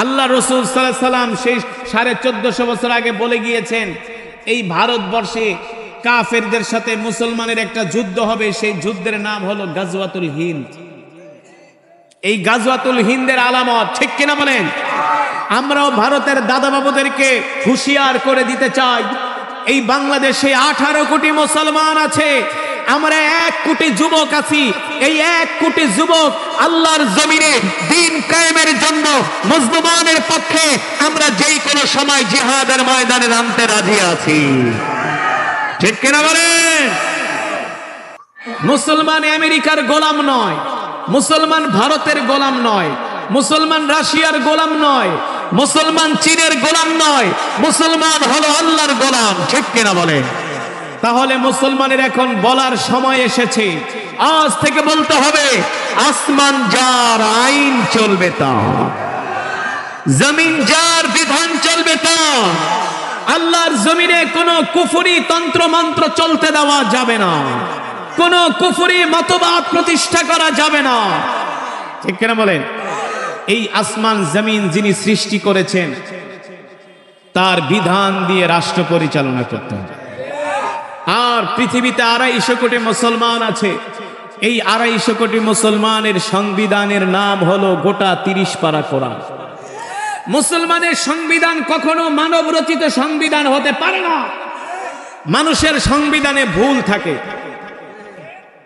আল্লাহ রাসূল সাল্লাল্লাহু আলাইহি সাল্লাম সেই 1450 বছর আগে বলে গিয়েছেন, এই ভারতবর্ষে কাফেরদের সাথে মুসলমানের একটা যুদ্ধ হবে, সেই যুদ্ধের নাম হলো গাজওয়াতুল হিন্দ। এই গাজওয়াতুল হিন্দের আলামত, ঠিক কিনা বলেন? আমরাও ভারতের দাদা বাবুদেরকে হুঁশিয়ার করে দিতে চাই, এই বাংলাদেশে 18 কোটি মুসলমান আছে, আমরা 1 কোটি যুবক আছি। এই 1 কোটি যুবক আল্লাহর জমিনে দ্বীন কায়েমের জন্য মুসলমানের পক্ষে আমরা যেই কোনো সময় জিহাদের ময়দানে নামতে রাজি আছি, ঠিক কিনা বলেন? মুসলমান আমেরিকার গোলাম নয়, মুসলমান ভারতের গোলাম নয়, মুসলমান রাশিয়ার গোলাম নয়, মুসলমান চীনের গোলাম নয়, মুসলমান হলো আল্লাহর গোলাম, ঠিক কিনা বলে? তাহলে মুসলমানের এখন বলার সময় এসেছে, আজ থেকে বলতে হবে, আসমান যার আইন চলবে তা, জমিন যার বিধান চলবে তা। আল্লাহর জমিনে কোনো কুফরি তন্ত্র মন্ত্র চলতে দেওয়া যাবে না, কোনো কুফরি মতবাদ প্রতিষ্ঠা করা যাবে না, ঠিক কিনা বলেন? এই আসমান জমিন যিনি সৃষ্টি করেছেন তার বিধান দিয়ে রাষ্ট্র পরিচালনা করতে হবে। আর পৃথিবীতে 250 কোটি মুসলমান আছে, এই 250 কোটি মুসলমানের সংবিধানের নাম হলো গোটা 30 পারা কোরআন। মুসলমানের সংবিধান কখনো মানব রচিত সংবিধান হতে পারে না। মানুষের সংবিধানে ভুল থাকে,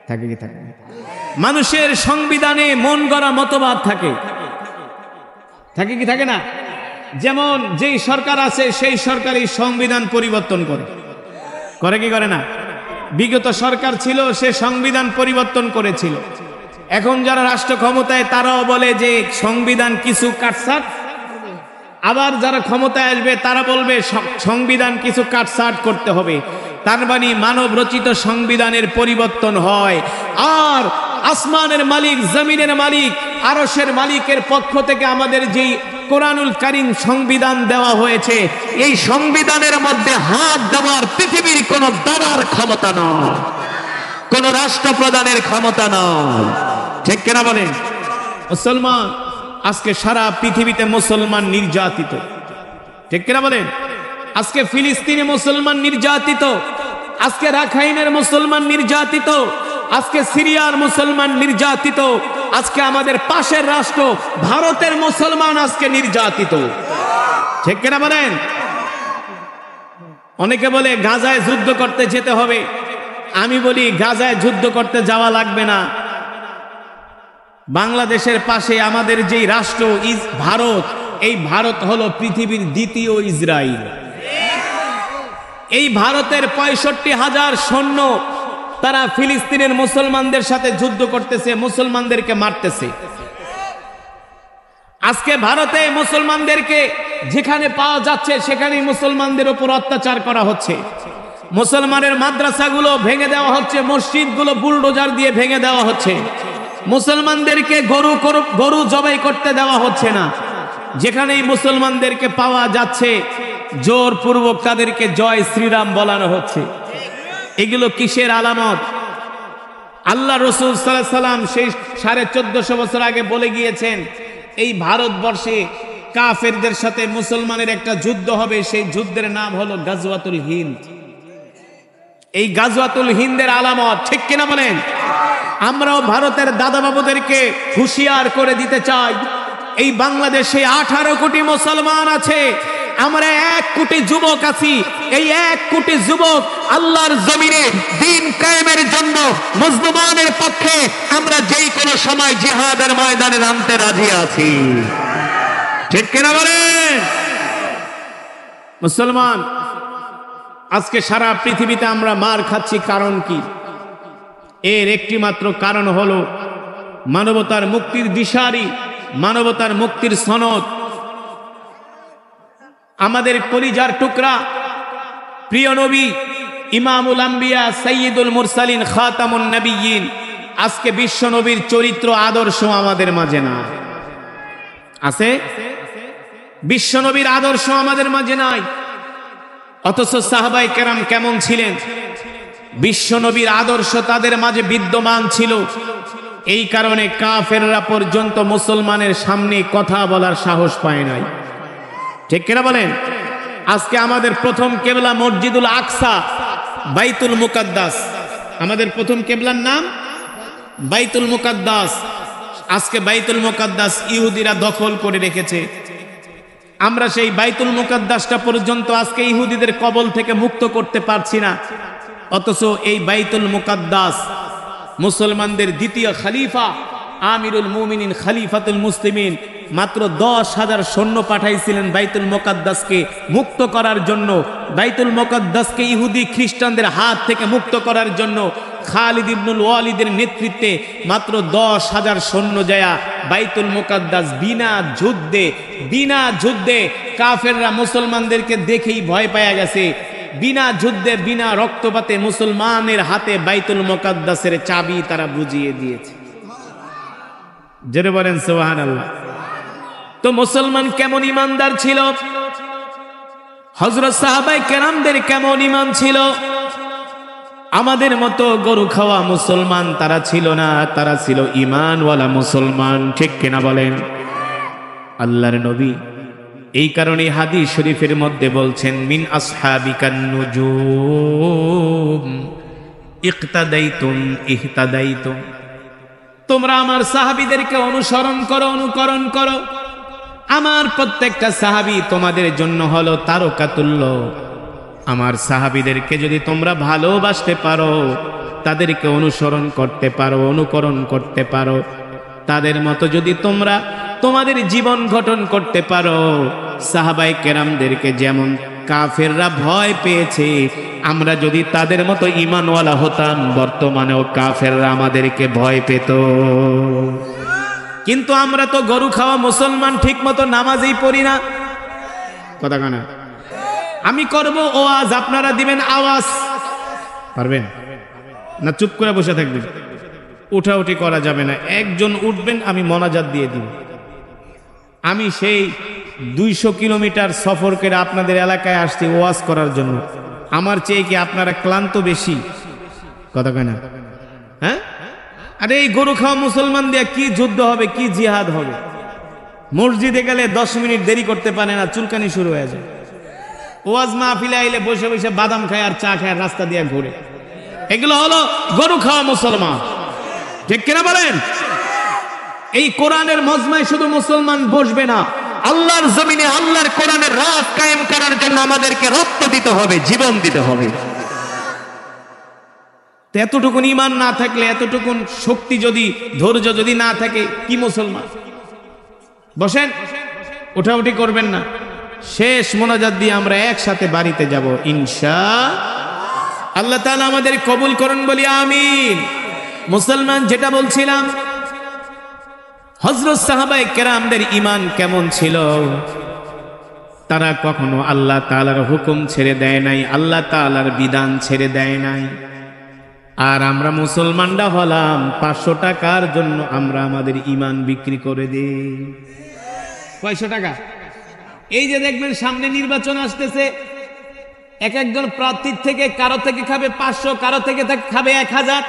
থাকে কি থাকে? মানুষের সংবিধানে মন গড়া মতবাদ থাকে, থাকে কি থাকে না? যেমন যেই সরকার আছে সেই সরকারই সংবিধান পরিবর্তন করে, করে কি করে না? বিগত সরকার ছিল, সে সংবিধান পরিবর্তন করেছিল। এখন যারা রাষ্ট্র ক্ষমতায় তারাও বলে যে সংবিধান কিছু কাটছাট, আবার যারা ক্ষমতায় আসবে তারা বলবে সংবিধান কিছু কাটছাট করতে হবে। তার মানে মানব রচিত সংবিধানের পরিবর্তন হয়। আর আসমানের মালিক, জমিনের মালিক, আরশের মালিকের পক্ষ থেকে আমাদের যেই কোরআনুল কারীম সংবিধান দেওয়া হয়েছে, এই সংবিধানের মধ্যে হাত দেওয়ার পৃথিবীর কোন দাঁড়ার ক্ষমতা নয়, কোন রাষ্ট্রপ্রধানের ক্ষমতা নয়, ঠিক কিনা বলেন? মুসলমান আজকে সারা পৃথিবীতে মুসলমান নির্যাতিত, ঠিক কিনা বলেন? আজকে ফিলিস্তিনে মুসলমান নির্যাতিত, আজকে রাখাইনের মুসলমান নির্যাতিত, আজকে সিরিয়ার মুসলমান নির্যাতিত, আজকে আমাদের পাশের রাষ্ট্র ভারতের মুসলমান আজকে নির্যাতিত, ঠিক কিনা বলেন? অনেকে বলে গাজায় যুদ্ধ করতে যেতে হবে, আমি বলি গাজায় যুদ্ধ করতে যাওয়া লাগবে না। বাংলাদেশের পাশে আমাদের যেই রাষ্ট্র ভারত, এই ভারত হলো পৃথিবীর দ্বিতীয় ইসরায়েল। এই ভারতের 65,000 সৈন্য তারা ফিলিস্তিনের মুসলমানদের সাথে যুদ্ধ করতেছে, মুসলমানদেরকে মারতেছে। আজকে ভারতে মুসলমানদেরকে যেখানে পাওয়া যাচ্ছে সেখানেই মুসলমানদের উপর অত্যাচার করা হচ্ছে। মুসলমানের মাদ্রাসাগুলো ভেঙে দেওয়া হচ্ছে, মসজিদগুলো বুলডোজার দিয়ে ভেঙে দেওয়া হচ্ছে। মুসলমানদেরকে গরু জবাই করতে দেওয়া হচ্ছে না। যেখানেই মুসলমানদেরকে পাওয়া যাচ্ছে জোরপূর্বক তাদেরকে জয় শ্রীরাম বলানো হচ্ছে। এগুলো কিসের আলামত? আল্লাহ রাসূল সাল্লাল্লাহু আলাইহি সাল্লাম সেই 1450 বছর আগে বলে গিয়েছেন, এই ভারতবর্ষে কাফেরদের সাথে মুসলমানের একটা যুদ্ধ হবে, সেই যুদ্ধের নাম হলো গাজওয়াতুল হিন্দ। এই গাজওয়াতুল হিন্দের আলামত, ঠিক কিনা বলেন? আমরাও ভারতের দাদা বাবুদেরকে হুঁশিয়ার করে দিতে চাই, এই বাংলাদেশে 18 কোটি মুসলমান আছে, আমরা 1 কোটি যুবক আছি। এই 1 কোটি যুবক আল্লাহর জমিনে দ্বীন কায়েমের জন্য মুসলমানের পক্ষে আমরা যেই কোনো সময় জিহাদের ময়দানে নামতে রাজি আছি, ঠিক কিনা বলেন? মুসলমান আজকে সারা পৃথিবীতে আমরা মার খাচ্ছি, কারণ কি? এর একটি মাত্র কারণ হলো মানবতার মুক্তির দিশারি, মানবতার মুক্তির সনদ, আমাদের কলিজার টুকরা প্রিয় নবী ইমামুল আম্বিয়া সাইয়্যিদুল মুরসালিন খাতামুন নবিয়্যিন, আজকে বিশ্ব নবীর চরিত্র আদর্শ আমাদের মাঝে না আছে। বিশ্ব নবীর আদর্শ আমাদের মাঝে নাই। অথচ সাহাবায়ে কেরাম কেমন ছিলেন? বিশ্ব নবীর আদর্শ তাদের মাঝে বিদ্যমান ছিল। এই কারণে কাফেররা পর্যন্ত মুসলমানের সামনে কথা বলার সাহস পায় নাই। ঠিক কিনা বলেন? আজকে আমাদের প্রথম কেবলা মসজিদুল আকসা, বাইতুল মুকাদ্দাস। আমাদের প্রথম কেবলার নাম বাইতুল মুকাদ্দাস। আজকে বাইতুল মুকাদ্দাস ইহুদিরা দখল করে রেখেছে। আমরা সেই বাইতুল মুকাদ্দাসটা পর্যন্ত আজকে ইহুদিদের কবল থেকে মুক্ত করতে পারছি না। অথচ এই বাইতুল মুকাদ্দাস মুসলমানদের দ্বিতীয় খলিফা আমিরুল মুমিনিন খলিফাতুল মুসলিমিন মাত্র 10,000 সৈন্য পাঠাইছিলেন বাইতুল মুকাদ্দাসকে মুক্ত করার জন্য, বাইতুল মুকাদ্দাসকে ইহুদি খ্রিস্টানদের হাত থেকে মুক্ত করার জন্য। খালিদ ইবনুল ওয়ালিদের নেতৃত্বে মাত্র 10,000 সৈন্য যায়া বাইতুল মুকাদ্দাস বিনা যুদ্ধে কাফেররা মুসলমানদেরকে দেখেই ভয় পাওয়া গেছে। বিনা যুদ্ধে বিনা রক্তপাতে মুসলমানের হাতে বাইতুল মুকাদ্দাসের চাবি তারা বুঝিয়ে দিয়েছে। জোরে বলেন সুবহানাল্লাহ। তো মুসলমান কেমন ইমানদার ছিল, হযরত সাহাবায়ে কেরামদের কেমন ইমান ছিল? আমাদের মতো গরু খাওয়া মুসলমান তারা ছিল না, তারা ছিল ঈমানওয়ালা মুসলমান। ঠিক কিনা বলেন? আল্লাহর নবী এই কারণে হাদিস শরীফের মধ্যে বলছেন, মিন আসহাবিকান নুজুম ইক্তাদাইতুম ইহতাদাইতুম। তোমরা আমার সাহাবীদেরকে অনুকরণ করো। আমার প্রত্যেকটা সাহাবী তোমাদের জন্য হলো তারকাতুল্য। আমার সাহাবীদেরকে যদি তোমরা ভালোবাসতে পারো, তাদেরকে অনুকরণ করতে পারো, তাদের মতো যদি তোমরা তোমাদের জীবন গঠন করতে পারো, সাহাবায়ে কেরামদেরকে যেমন কাফেররা ভয় পেয়েছে, আমরা যদি তাদের মতো ঈমানওয়ালা হতাম, বর্তমানেও কাফেররা আমাদেরকে ভয় পেত। কিন্তু আমরা তো গরু খাওয়া মুসলমান, ঠিক মতো নামাজই পড়ি না। কথা কানা আমি করব ওয়াজ, আপনারা দিবেন আওয়াজ। পারবেন না? চুপ করে বসে থাকবেন, উঠাউঠি করা যাবে না। একজন উঠবেন, আমি মোনাজাত দিয়ে দিব। আমি সেই 200 কিলোমিটার সফর করে আপনাদের এলাকায় আসছি ওয়াজ করার জন্য। আমার চেয়ে কি আপনারা ক্লান্ত বেশি? কথা কয় না? হ্যাঁ, আরে এই গরু খাওয়া মুসলমান দিয়ে কি যুদ্ধ হবে, কি জিহাদ হবে? মসজিদে গেলে 10 মিনিট দেরি করতে পারে না, চুলকানি শুরু হয়ে যায়। ওয়াজ মাহফিলে আইলে বসে বসে বাদাম খায় আর চা খায়, রাস্তা দিয়ে ঘুরে। এগুলো হলো গরু খাওয়া মুসলমান। ঠিক কিনা বলেন? এই কোরআনের মজমায় শুধু মুসলমান বসবে না, আল্লাহর জমিনে আল্লাহর কোরআনের রাজ কায়েম করার জন্য আমাদেরকে রক্ত দিতে হবে, জীবন দিতে হবে। এতটুকুন ঈমান না থাকলে, এতটুকুন শক্তি যদি, ধৈর্য যদি না থাকে, কি মুসলমান? বসেন, উঠাউঠি করবেন না। শেষ মোনাজাত দিয়ে আমরা একসাথে বাড়িতে যাব ইনশাআল্লাহ। আল্লাহ তাআলা আমাদের কবুল করুন, বলি আমিন। মুসলমান, যেটা বলছিলাম, হযরত সাহাবায়ে কেরামদের ঈমান কেমন ছিল? তারা কখনো আল্লাহ তাআলার হুকুম ছেড়ে দেয় নাই, আল্লাহ তাআলার বিধান ছেড়ে দেয় নাই। আর আমরা মুসলমানরা হলাম 500 টাকার জন্য আমরা আমাদের ঈমান বিক্রি করে দিই। 500 টাকা। এই যে দেখবেন সামনে নির্বাচন আসতেছে, এক একজন প্রার্থীর থেকে কারো থেকে খাবে 500, কারো থেকে খাবে 1000।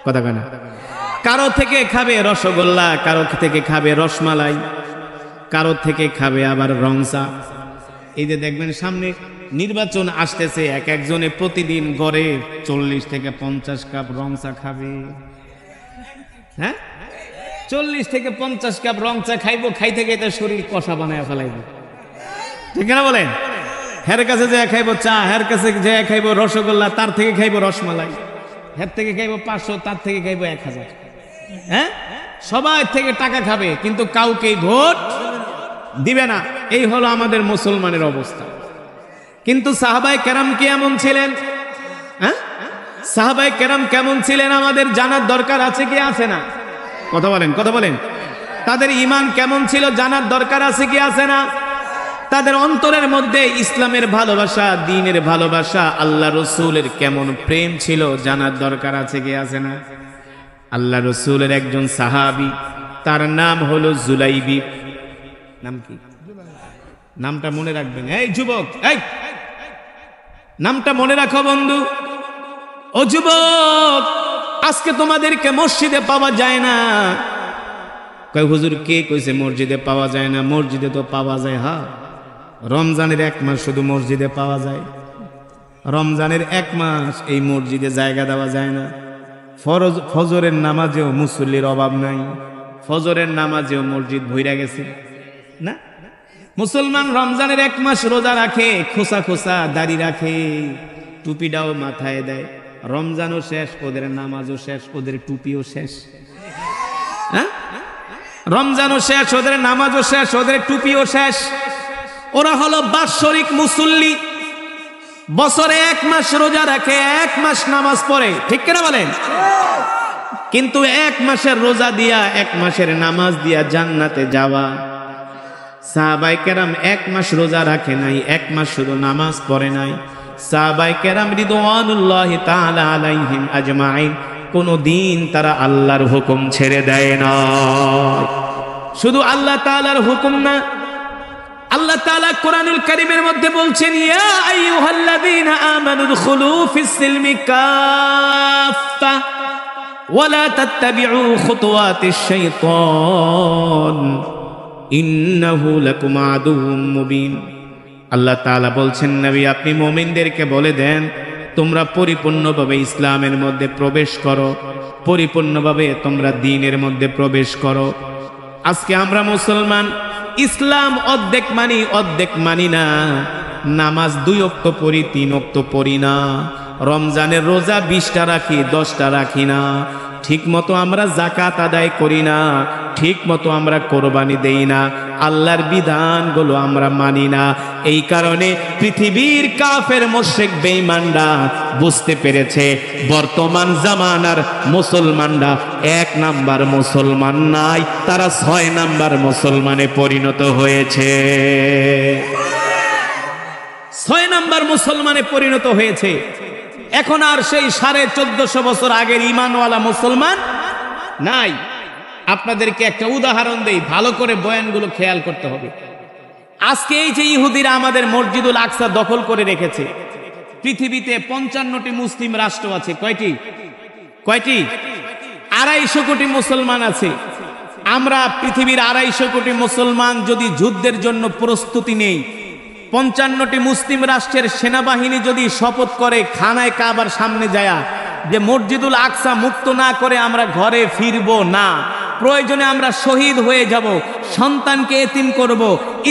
কথা কেন? কারো থেকে খাবে রসগোল্লা, কারো থেকে খাবে রসমালাই, কারো থেকে খাবে আবার রংসা। এই যে দেখবেন সামনে নির্বাচন আসতেছে, এক একজনে প্রতিদিন গড়ে 40 থেকে 50 কাপ রংসা খাবে। হ্যাঁ, 40 থেকে 50 কাপ রংসা খাইবো, খাইতে খাইতে শরীর কষা বানায় ফেলাইব। ঠিক না বলেন? হের কাছে যে খাইবো চা, হের কাছে যে খাইবো রসগোল্লা, তার থেকে খাইবো রসমালাই, হের থেকে খাইবো 500, তার থেকে খাইবো 1000। হ্যাঁ, সবাই থেকে টাকা খাবে, কিন্তু কাউকে ভোট দিবে না। এই হলো আমাদের মুসলমানের অবস্থা। কিন্তু সাহাবায়ে কেরাম কি এমন ছিলেন? হ্যাঁ, সাহাবায়ে কেরাম কেমন ছিলেন আমাদের জানার দরকার আছে কি আছে না? কথা বলেন। তাদের ঈমান কেমন ছিল জানার দরকার আছে কি আছে না? তাদের অন্তরের মধ্যে ইসলামের ভালোবাসা, দ্বীনের ভালোবাসা, আল্লাহ রসুলের কেমন প্রেম ছিল জানার দরকার আছে কি আছে না? আল্লাহ রসুলের একজন সাহাবী, তার নাম হলো জুলাইবিব। নাম কি? নামটা মনে রাখবেন। এই যুবক, এই নামটা মনে রাখো বন্ধু। ও যুবক, আজকে তোমাদেরকে মসজিদে পাওয়া যায় না। কয় হুজুর কে কইছে মসজিদে পাওয়া যায় না? মসজিদে তো পাওয়া যায়। হ্যাঁ, রমজানের 1 মাস শুধু মসজিদে পাওয়া যায়। রমজানের 1 মাস এই মসজিদে জায়গা দেওয়া যায় না। ফজরের নামাজেও মুসল্লির অভাব নাই, ফজরের নামাজেও মসজিদ ভইরা গেছে না। মুসলমান রমজানের 1 মাস রোজা রাখে, খোসা খোসা দাড়ি রাখে, টুপিটাও মাথায় দেয়। রমজানও শেষ, ওদের নামাজও শেষ, ওদের টুপিও শেষ। হ্যাঁ, রমজানও শেষ, ওদের নামাজও শেষ, ওদের টুপিও শেষ। ওরা হলো বাৎসরিক মুসল্লি, বছরে 1 মাস রোজা রাখে, 1 মাস নামাজ পড়ে, ঠিক কিনা বলেন? কিন্তু 1 মাসের রোজা দিয়া, 1 মাসের নামাজ দিয়া জান্নাতে যাওয়া। সাহাবায়ে কেরাম 1 মাস রোজা রাখে নাই, 1 মাস শুধু নামাজ পড়ে নাই। সাহাবায়ে কেরাম রিদওয়ানুল্লাহি তাআলা আলাইহিম আজমাইন কোনদিন তারা আল্লাহর হুকুম ছেড়ে দেয় না। শুধু আল্লাহ তাআলার হুকুম না, আল্লাহ তাআলা কোরআনুল কারীমের মধ্যে বলছেন, ইয়া আইয়ুহাল্লাযীনা আমানু দুখুলু ফিস সিলমি কাফা ওয়ালা তাত্তাবিউ খুতুওয়াতিশ শাইতান ইন্নাহু লাকুম আদুউম মুবিন। আল্লাহ তাআলা বলছেন, নবী আপনি মুমিনদেরকে বলে দেন, তোমরা পরিপূর্ণভাবে ইসলামের মধ্যে প্রবেশ করো, পরিপূর্ণভাবে তোমরা দ্বীনের মধ্যে প্রবেশ করো। আজকে আমরা মুসলমান, ইসলাম অর্ধেক মানি, অর্ধেক মানি না। নামাজ 2 ওয়াক্ত পড়ি, 3 ওয়াক্ত পড়ি না। রমজানের রোজা 20টা রাখি, 10টা রাখি না। ঠিক মতো আমরা যাকাত আদায় করি না, ঠিক মতো আমরা কোরবানি দেই না, আল্লাহর বিধানগুলো আমরা মানি না। এই কারণে পৃথিবীর কাফের মুশরিক বেঈমানরা বুঝতে পেরেছে বর্তমান জামানার মুসলমানরা 1 নাম্বার মুসলমান নাই, তারা 6 নাম্বার মুসলমানে পরিণত হয়েছে। 6 নাম্বার মুসলমানে পরিণত হয়েছে। এখন আর সেই 1450 বছর আগের ঈমানওয়ালা মুসলমান নাই। আপনাদেরকে একটা উদাহরণ দেই, ভালো করে বয়ানগুলো খেয়াল করতে হবে। আজকে এই যে ইহুদিরা আমাদের মসজিদুল আকসা দখল করে রেখেছে, পৃথিবীতে 55টি মুসলিম রাষ্ট্র আছে। কয়টি? 250 কোটি মুসলমান আছে। আমরা পৃথিবীর 250 কোটি মুসলমান যদি যুদ্ধের জন্য প্রস্তুতি নেই, 55টি মুসলিম রাষ্ট্রের সেনাবাহিনী যদি শপথ করে খানায় কাবার সামনে যায় যে মসজিদুল আকসা মুক্ত না করে আমরা ঘরে ফিরবো না, প্রয়োজনে আমরা শহীদ হয়ে যাব, সন্তানকে এতিম করব,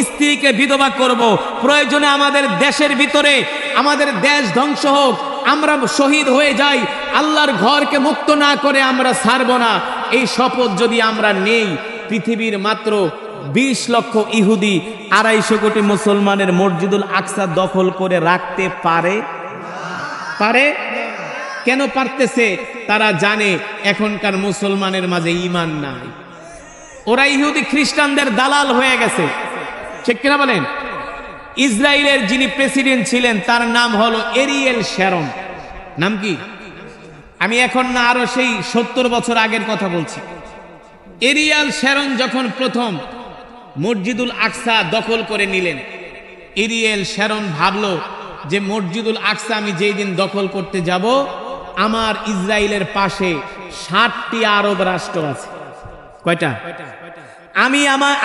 স্ত্রীকে বিধবা করব, প্রয়োজনে আমাদের দেশের ভিতরে আমাদের দেশ ধ্বংস হোক, আমরা শহীদ হয়ে যাই, আল্লাহর ঘরকে মুক্ত না করে আমরা ছাড়ব না, এই শপথ যদি আমরা নেই, পৃথিবীর মাত্র 20 লক্ষ ইহুদি 250 কোটি মুসলমানের মসজিদুল আকসা দখল করে রাখতে পারে? কেন পারতেছে? তারা জানে এখনকার মুসলমানের মাঝে ঈমান নাই। ওরা ইহুদি খ্রিস্টানদের দালাল হয়ে গেছে, ঠিক কিনা বলেন? ইসরায়েলের যিনি প্রেসিডেন্ট ছিলেন তার নাম হলো এরিয়েল শ্যারন। নাম কি? আমি এখন না, আরো সেই 70 বছর আগের কথা বলছি। এরিয়েল শ্যারন যখন প্রথম মসজিদুল আকসা দখল করে নিলেন, এরিয়েল শ্যারন ভাবলো যে মসজিদুল আকসা আমি যেই দিন দখল করতে যাব, আমার ইসরায়েলের পাশে 60টি আরব রাষ্ট্র আছে। কয়টা?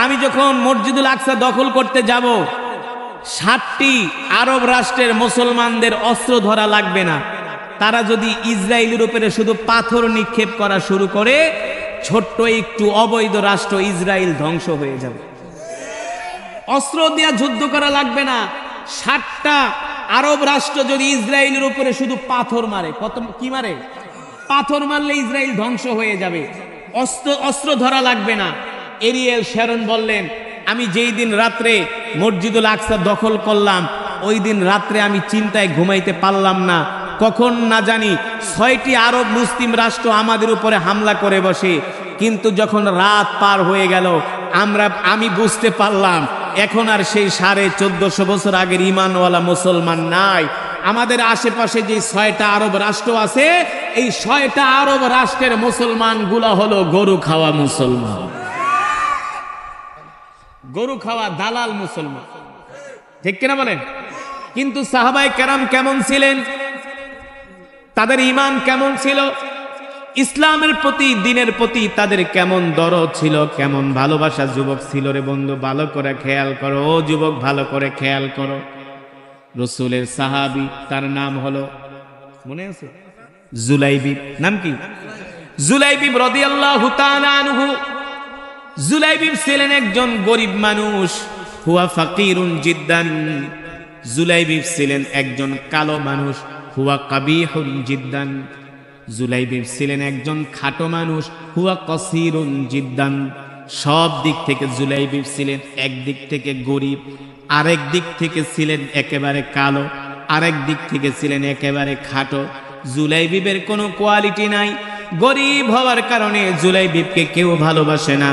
আমি যখন মসজিদুল আকসা দখল করতে যাব, 60টি আরব রাষ্ট্রের মুসলমানদের অস্ত্র ধরা লাগবে না। তারা যদি ইসরায়েলের উপরে শুধু পাথর নিক্ষেপ করা শুরু করে, ছোট্ট একটু অবৈধ রাষ্ট্র ইসরায়েল ধ্বংস হয়ে যাবে। অস্ত্র দিয়ে যুদ্ধ করা লাগবে না। 60টা আরব রাষ্ট্র যদি ইসরায়েলের উপরে শুধু পাথর মারে, কি মারে? পাথর মারলে ইসরায়েল ধ্বংস হয়ে যাবে। অস্ত্র ধরা লাগবে না। এরিয়েল শ্যারন বললেন, আমি যেই দিন রাত্রে মসজিদুল আকসা দখল করলাম, ওই দিন রাত্রে আমি চিন্তায় ঘুমাইতে পারলাম না। কখন না জানি 6টি আরব মুসলিম রাষ্ট্র আমাদের উপরে হামলা করে বসে। কিন্তু যখন রাত পার হয়ে গেল, আমি বুঝতে পারলাম এখন আর সেই 1450 বছর আগের ঈমানওয়ালা মুসলমান নাই। আমাদের আশেপাশে যে 6টা আরব রাষ্ট্র আছে, এই 6টা আরব রাষ্ট্রের মুসলমান গুলা হলো গরু খাওয়া মুসলমান, গরু খাওয়া দালাল মুসলমান, ঠিক কিনা বলেন? কিন্তু সাহাবায়ে কেরাম কেমন ছিলেন? তাদের ঈমান কেমন ছিল? ইসলামের প্রতি, দিনের প্রতি তাদের কেমন দরদ ছিল, কেমন ভালোবাসা যুবক ছিল রে বন্ধু, ভালো করে খেয়াল করো। ও যুবক, ভালো করে খেয়াল করো। রাসূলের সাহাবী, তার নাম হলো, মনে আছে? জুলাইবিব। নাম কি? জুলাইবিব রাদিয়াল্লাহু তাআলা আনহু। জুলাইবিব ছিলেন একজন গরিব মানুষ। হুয়া ফাকিরুন জিদ্দান। জুলাইবিব ছিলেন একজন কালো মানুষ। হুয়া কাবিহুন জিদ্দান। জুলাইবিব ছিলেন একজন খাটো মানুষ। হুয়া কসিরুন জিদ্দান। সব দিক থেকে জুলাইবিব ছিলেন, একদিক থেকে গরিব, আরেক দিক থেকে ছিলেন একেবারে কালো, আরেক দিক থেকে ছিলেন একেবারে খাটো। জুলাইবিবের কোনো কোয়ালিটি নাই। গরিব হওয়ার কারণে জুলাইবিবকে কেউ ভালোবাসে না,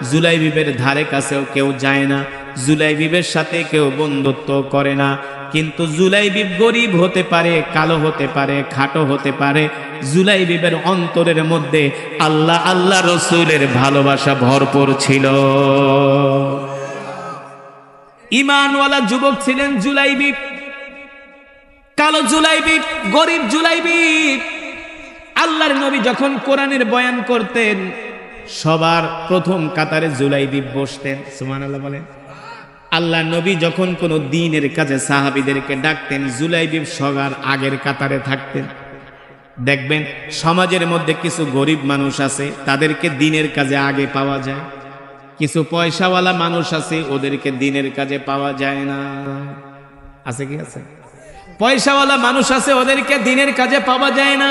জুলাইবিবের ধারে কাছেও কেউ যায় না, জুলাইবিবের সাথে কেউ বন্ধুত্ব করে না। কিন্তু জুলাইবিব গরিব হতে পারে, কালো হতে পারে, খাটো হতে পারে, জুলাইবিবের অন্তরের মধ্যে আল্লাহ আল্লাহ রসুলের ভালোবাসা ভরপুর ছিল। ঈমানওয়ালা যুবক ছিলেন জুলাইবিব। কালো জুলাইবিব, গরিব জুলাইবিব। আল্লাহর নবী যখন কোরআনের বয়ান করতেন, সবার প্রথম কাতারে জুলাইবিব বসতেন। সুবহানাল্লাহ বলেন। আল্লাহ নবী যখন কোনো দ্বীনের কাজে সাহাবীদেরকে ডাকতেন, জুলাইবিব সবার আগের কাতারে থাকতেন। দেখবেন সমাজের মধ্যে কিছু গরিব মানুষ আছে, তাদেরকে দ্বীনের কাজে আগে পাওয়া যায়। কিছু পয়সাওয়ালা মানুষ আছে, ওদেরকে দ্বীনের কাজে পাওয়া যায় না। আছে কি? আছে। পয়সাওয়ালা মানুষ আছে, ওদেরকে দ্বীনের কাজে পাওয়া যায় না।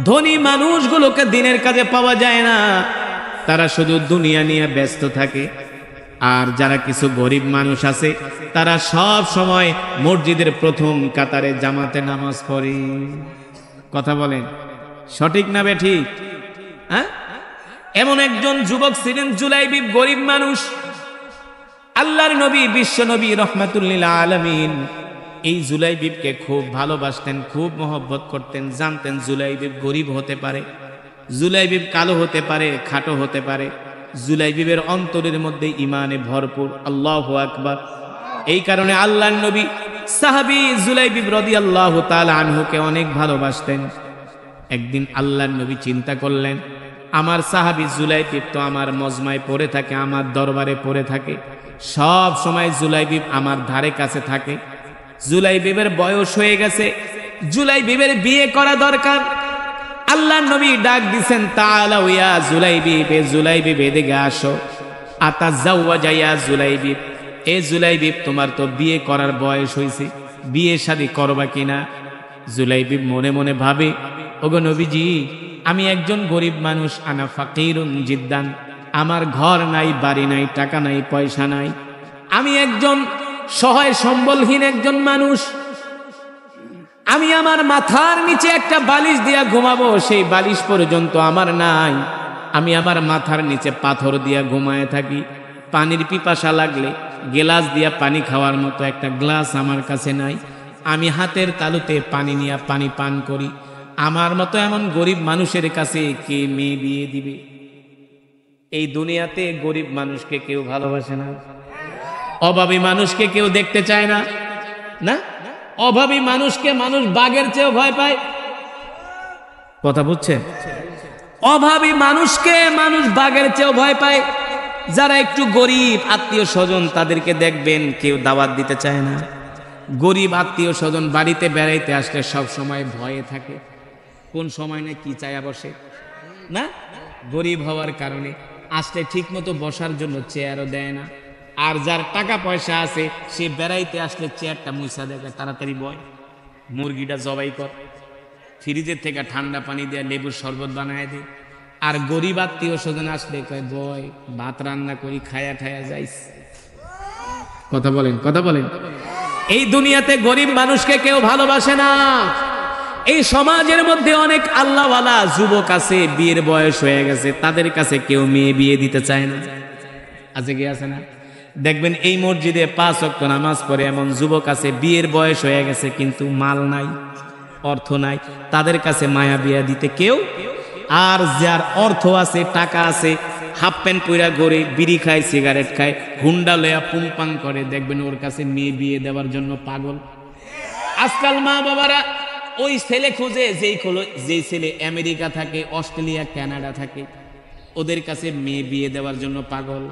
ধনী মানুষগুলোকে দ্বীনের কাজে পাওয়া যায় না, তারা শুধু দুনিয়া নিয়ে ব্যস্ত থাকে। আর যারা কিছু গরিব মানুষ আছে, তারা সব সময় মসজিদের প্রথম কাতারে জামাতে নামাজ পড়ে। কথা বলেন, সঠিক না বেঠিক? হ্যাঁ? এমন একজন যুবক ছিলেন জুলাইবিব, গরিব মানুষ। আল্লাহর নবী, বিশ্ব নবী রাহমাতুল লিল আলামিন এই জুলাইবিবকে খুব ভালোবাসতেন, খুব মহব্বত করতেন। জানতেন জুলাইবিব গরিব হতে পারে, জুলাইবিব কালো হতে পারে, খাটো হতে পারে, জুলাইবিবের অন্তরের মধ্যে ঈমানে ভরপুর। আল্লাহু আকবার। এই কারণে আল্লাহর নবী সাহাবী জুলাইবিব রাদিয়াল্লাহু তাআলা আনহুকে অনেক ভালোবাসতেন। একদিন আল্লাহর নবী চিন্তা করলেন, আমার সাহাবী জুলাইবিব তো আমার মজমায় পড়ে থাকে, আমার দরবারে পড়ে থাকে, সব সময় জুলাইবিব আমার ধারে কাছে থাকে। জুলাইবিবের বয়স হয়ে গেছে, জুলাইবিবের বিয়ে করা দরকার। আল্লাহর নবী ডাক দিছেন, তাআলা ইয়া জুলাইবিব, এ জুলাইবিব এদিকে আসো। আতাজাওয়াজা ইয়া জুলাইবিব, এ জুলাইবিব তোমার তো বিয়ে করার বয়স হয়েছে, বিয়ে শাদী করবা কিনা? জুলাইবিব মনে মনে ভাবে, ওগো নবীজি, আমি একজন গরিব মানুষ, আনা ফাকিরুন জিদ্দান, আমার ঘর নাই, বাড়ি নাই, টাকা নাই, পয়সা নাই, আমি একজন সহায় সম্বলহীন একজন মানুষ। আমি আমার মাথার নিচে একটা বালিশ দিয়া ঘুমাবো, সেই বালিশ পর্যন্ত আমার নাই। আমি আমার মাথার নিচে পাথর দিয়া ঘুমায় থাকি। পানির পিপাসা লাগলে গ্লাস দিয়া পানি খাওয়ার মতো একটা গ্লাস আমার কাছে নাই। আমি হাতের তালুতে পানি নিয়ে পানি পান করি। আমার মতো এমন গরিব মানুষের কাছে কে মেয়ে বিয়ে দিবে? এই দুনিয়াতে গরিব মানুষকে কেউ ভালোবাসে না, অভাবী মানুষকে কেউ দেখতে চায় না। না, অভাবী মানুষকে মানুষ বাঘের চেয়েও ভয় পায়। কথা বুঝছে? অভাবী মানুষকে মানুষ বাঘের চেয়েও ভয় পায়। যারা একটু গরিব আত্মীয় স্বজন, তাদেরকে দেখবেন কেউ দাওয়াত দিতে চায় না। গরিব আত্মীয় স্বজন বাড়িতে বেড়াইতে আসলে সব সময় ভয়ে থাকে, কোন সময় না কি চায়া বসে। না, গরিব হওয়ার কারণে আসলে ঠিক মতো বসার জন্য চেয়ারও দেয় না। আর যার টাকা পয়সা আছে, সে বেড়াইতে আসলে চেয়ারটা মুছা দেখে তাড়াতাড়ি বয়। মুরগিটা জবাই কর, ফ্রিজের থেকে ঠান্ডা পানি দিয়ে লেবুর শরবত বানায় দে। আর গরিব আত্মীয় স্বজন আসলে কয়, বয় ভাত রান্না করি, খায়া ঠায়া যাইস। কথা বলেন, কথা বলেন। এই দুনিয়াতে গরিব মানুষকে কেউ ভালোবাসে না। এই সমাজের মধ্যে অনেক আল্লাহওয়ালা যুবক আছে, বিয়ের বয়স হয়ে গেছে, তাদের কাছে কেউ মেয়ে বিয়ে দিতে চায় না। আছে কি? আছে না? দেখবেন এই মসজিদে 5 ওয়াক্ত নামাজ পড়ে এমন যুবক আছে, বিয়ের বয়স হয়ে গেছে কিন্তু মাল নাই, অর্থ নাই, তাদের কাছে মায়া বিয়া দিতে কেউ। আর যার অর্থ আছে, টাকা আছে, হাফ প্যান্ট পইরা ঘরে বিড়ি খায়, সিগারেট খায়, হুন্ডা লয়া পুংপাং করে, দেখবেন ওর কাছে মেয়ে বিয়ে দেওয়ার জন্য পাগল। আজকাল মা বাবারা ওই ছেলে খুঁজে যেই ছেলে আমেরিকা থাকে, অস্ট্রেলিয়া, কানাডা থাকে, ওদের কাছে মেয়ে বিয়ে দেওয়ার জন্য পাগল।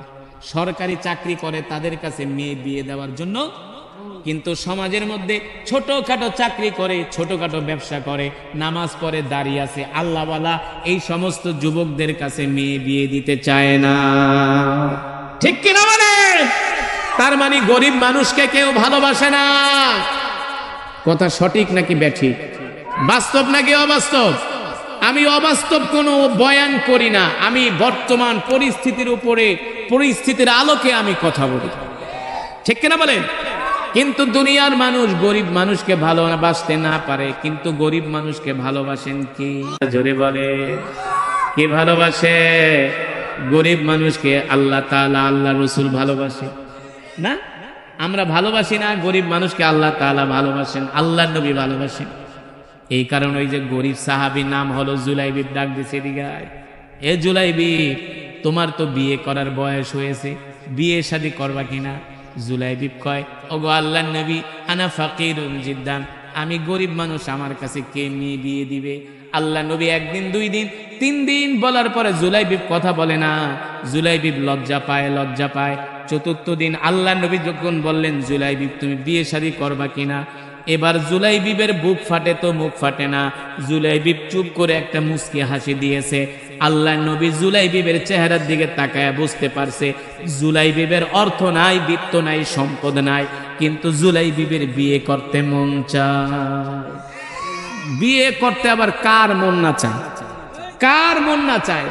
সরকারি চাকরি করে তাদের কাছে মেয়ে বিয়ে দেওয়ার জন্য। কিন্তু সমাজের মধ্যে ছোটখাটো চাকরি করে, ছোটখাটো ব্যবসা করে, নামাজ পড়ে, দাঁড়িয়ে আছে, আল্লাহওয়ালা, এই সমস্ত যুবকদের কাছে মেয়ে বিয়ে দিতে চায় না। ঠিক কিনা মানে? তার মানে গরিব মানুষকে কেউ ভালোবাসে না। কথা সঠিক নাকি ব্যাঠিক? বাস্তব নাকি অবাস্তব? আমি অবাস্তব কোনো বয়ান করি না, আমি বর্তমান পরিস্থিতির উপরে, পরিস্থিতির আলোকে আমি কথা বলি। ঠিক কিনা বলেন? কিন্তু দুনিয়ার মানুষ গরিব মানুষকে ভালোবাসতে না পারে, কিন্তু গরিব মানুষকে ভালোবাসেন কি? জোরে বলে, কে ভালোবাসে? গরিব মানুষকে আল্লাহ তাআলা, আল্লাহ রসুল ভালোবাসে না? আমরা ভালোবাসি না, গরিব মানুষকে আল্লাহ তাআলা ভালোবাসেন, আল্লাহ নবী ভালোবাসেন। এই কারণে ওই যে গরিব সাহাবীর নাম হলো জুলাইবিব, ডাক দিছে দিগায়, এ জুলাইবিব, তোমার তো বিয়ে করার বয়স হয়েছে, বিয়ে শাদী করবা কিনা? জুলাইবিব কয়, ওগো আল্লাহর নবী, আনা ফাকিরুন জিদ্দান, আমি গরিব মানুষ, আমার কাছে কে মেয়ে বিয়ে দিবে? আল্লাহ নবী একদিন, 2 দিন, 3 দিন বলার পরে জুলাইবিব কথা বলে না। জুলাইবিব লজ্জা পায়, লজ্জা পায়। 4র্থ দিন আল্লাহ নবী যখন বললেন, জুলাইবিব তুমি বিয়ে শাদী করবা কিনা? এবার জুলাইবিবের বুক ফাটে তো মুখ ফাটে না। জুলাইবিব চুপ করে একটা মুস্কি হাসি দিয়েছে। আল্লাহ নবী জুলাইবিবের চেহারার দিকে তাকায় বুঝতে পারছে জুলাইবিবের অর্থ নাই, বিত্ত নাই, সম্পদ নাই, কিন্তু জুলাইবিবের বিয়ে করতে মন চায়। বিয়ে করতে আবার কার মন না চায়? কার মন না চায়?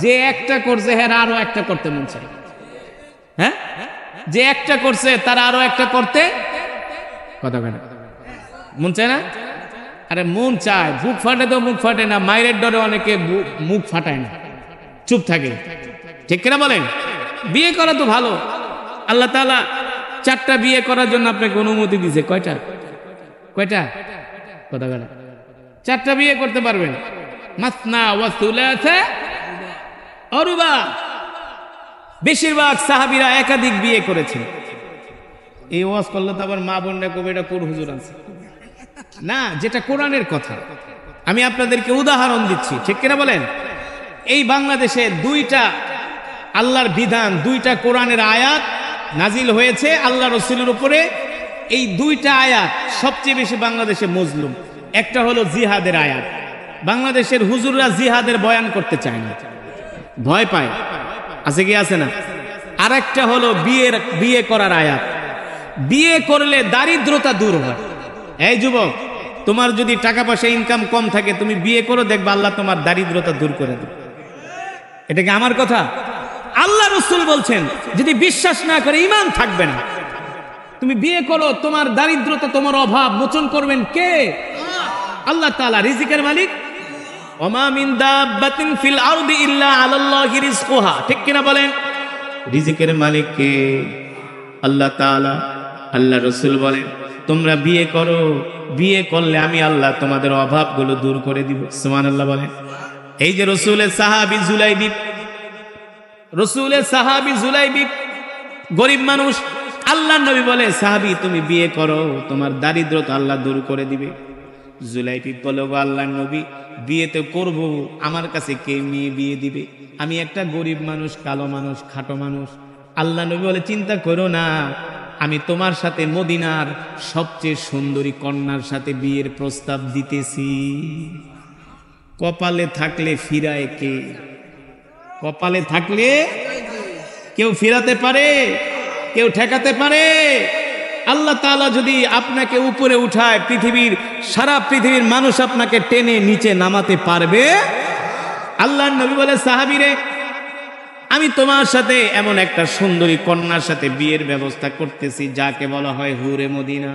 যে একটা করছে হ্যাঁ আরো একটা করতে মন চায়। হ্যাঁ, যে একটা করছে তার আরো একটা করতে কথা কেন মন চায় না? আরে মন চায়, বুক ফাটে তো মুখ ফাটে না। মায়ের ডরে অনেকে মুখ ফাটায় না, চুপ থাকে। ঠিক কিনা বলেন? বিয়ে করা তো ভালো। আল্লাহ তাআলা 4টা বিয়ে করার জন্য আপনাকে অনুমতি দিয়েছে। কয়টা? কয়টা? কথা কেন? 4টা বিয়ে করতে পারবেন। মাসনা ওয়া সুলাসা ওয়া রুবা। বেশিরভাগ সাহাবীরা একাধিক বিয়ে করেছেন। এই ওয়াজ করলে তো আবার মা বোনরা কবে এটা কোন হুজুর আছে না, যেটা কোরআনের কথা। আমি আপনাদেরকে উদাহরণ দিচ্ছি, ঠিক কিনা বলেন? এই বাংলাদেশে 2টা আল্লাহর বিধান, 2টা কোরআনের আয়াত নাজিল হয়েছে আল্লাহ রসুলের উপরে। এই 2টা আয়াত সবচেয়ে বেশি বাংলাদেশে মজলুম। একটা হলো জিহাদের আয়াত। বাংলাদেশের হুজুররা জিহাদের বয়ান করতে চায় না, ভয় পায়। আছে কি আছে না? আর একটা হলো বিয়ে করার আয়াত। বিয়ে করলে দারিদ্রতা দূর হয়। এই যুবক, তোমার যদি টাকা পয়সা ইনকাম কম থাকে, তুমি বিয়ে করো, দেখবা আল্লাহ তোমার দারিদ্রতা দূর করে দেবে। এটা কি আমার কথা? আল্লাহ রাসূল বলছেন, যদি বিশ্বাস না করে ঈমান থাকবে না। তুমি বিয়ে করো, তোমার দারিদ্রতা, তোমার অভাব মোচন করবেন কে? আল্লাহ তাআলা, রিজিকের মালিক। ওমা মিন দাব্বাতিন ফিল আরদি ইল্লা আলাল্লাহি রিজকুহা। ঠিক কিনা বলেন? রিজিকের মালিক কে? আল্লাহ তাআলা। আল্লাহ রাসূল বলেন, তোমরা বিয়ে করো, বিয়ে করলে আমি আল্লাহ তোমাদের অভাবগুলো দূর করে দিব। সুবহানাল্লাহ বলেন। এই যে রাসূলের সাহাবী জুলাইবিব, রাসূলের সাহাবী জুলাইবিব গরিব মানুষ। আল্লাহ নবী বলে, সাহাবী তুমি বিয়ে করো, তোমার দারিদ্রতা আল্লাহ দূর করে দিবে। জুলাইবিব বলে, গো আল্লাহর নবী, বিয়ে তো করব, আমার কাছে কে মেয়ে বিয়ে দিবে? আমি একটা গরিব মানুষ, কালো মানুষ, খাটো মানুষ। আল্লাহ নবী বলে, চিন্তা করো না, আমি তোমার সাথে মদিনার সবচেয়ে সুন্দরী কন্যার সাথে বিয়ের প্রস্তাব দিতেছি। কপালে থাকলে ফিরায় কে? কপালে থাকলে কেউ ফিরাতে পারে? কেউ ঠেকাতে পারে? আল্লাহ তাআলা যদি আপনাকে উপরে উঠায়, সারা পৃথিবীর মানুষ আপনাকে টেনে নিচে নামাতে পারবে? আল্লাহর নবী বলে, সাহাবীরে, আমি তোমার সাথে এমন একটা সুন্দরী কন্যার সাথে বিয়ের ব্যবস্থা করতেছি, যাকে বলা হয় হুরে মদিনা,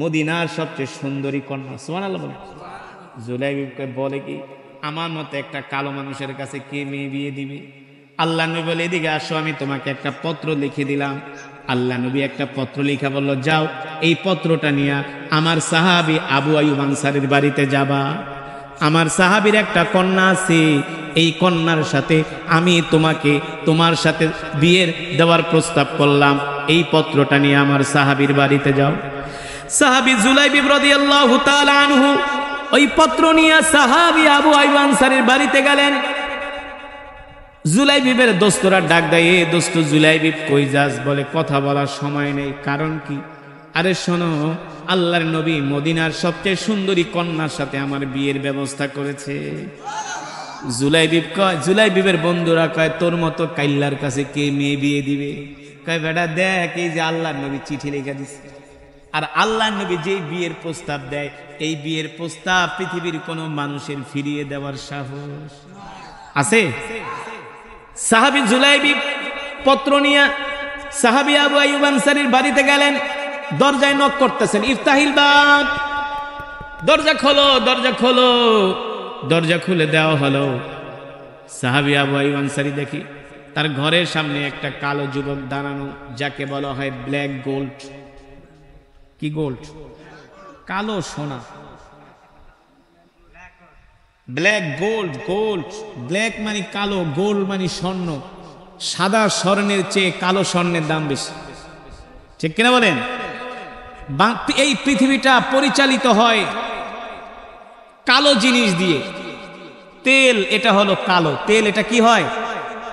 মদিনার সবচেয়ে সুন্দরী কন্যা। সুবহানাল্লাহ বলে। জুলাইবিবকে বলে, কি আমার মতো একটা কালো মানুষের কাছে কে মেয়ে বিয়ে দিবে? আল্লাহ নবী বলে, এদিকে আসো, আমি তোমাকে একটা পত্র লিখে দিলাম। আল্লাহ নবী একটা পত্র লিখা বলল, যাও, এই পত্রটা নিয়ে আমার সাহাবী আবু আইয়ুব আনসারীর বাড়িতে যাবা। আমার সাহাবীর একটা কন্যা আছে, এই কন্যার সাথে আমি তোমার সাথে বিয়ের দেওয়ার প্রস্তাব করলাম। এই পত্রটা নিয়ে আমার সাহাবীর বাড়িতে যাও। সাহাবী জুলাইবিব রাদিয়াল্লাহু তাআলা আনহু ওই পত্র নিয়ে সাহাবী আবু আইয়ুব আনসারীর বাড়িতে গেলেন। জুলাইবিবের দোস্তরা ডাক দেয়, এ দোস্ত জুলাইবিব কই যাস? বলে কথা বলার সময় নেই। কারণ কি? আরে শোনো, আল্লাহর নবী মদিনার সবচেয়ে সুন্দরী কন্যার সাথে আমার বিয়ের ব্যবস্থা করেছে। জুলাইবিব কয়, জুলাইবিবের বন্ধুরা কয়, তোর মতো কাইল্লার কাছে কে মেয়ে বিয়ে দিবে? কয় বেটা দেখ, এই যে আল্লাহর নবী চিঠি লিখে দিছে, আর আল্লাহর নবী যে বিয়ের প্রস্তাব দেয়, এই বিয়ের প্রস্তাব পৃথিবীর কোনো মানুষের ফিরিয়ে দেওয়ার সাহস আছে? সাহাবী জুলাইবিব পত্র নিয়ে সাহাবী আবু আইয়ুব আনসারীর বাড়িতে গেলেন। দরজায় নক করতেছেন, ইফতাহিল বাব, দরজা খোলো, দরজা খোলো। দরজা খুলে দেওয়া হলো। সাহাবী আবু আইয়ুব আনসারী দেখি তার ঘরের সামনে একটা কালো যুবক দাঁড়ানো, যাকে বলা হয় ব্ল্যাক গোল্ড। কি গোল্ড? কালো সোনা। ব্ল্যাক গোল্ড, গোল্ড ব্ল্যাক মানে কালো, গোল্ড মানে স্বর্ণ। সাদা স্বর্ণের চেয়ে কালো স্বর্ণের দাম বেশি, ঠিক কিনা বলেন? এই পৃথিবীটা পরিচালিত হয় কালো জিনিস দিয়ে। তেল, এটা হলো কালো তেল। এটা কি হয়?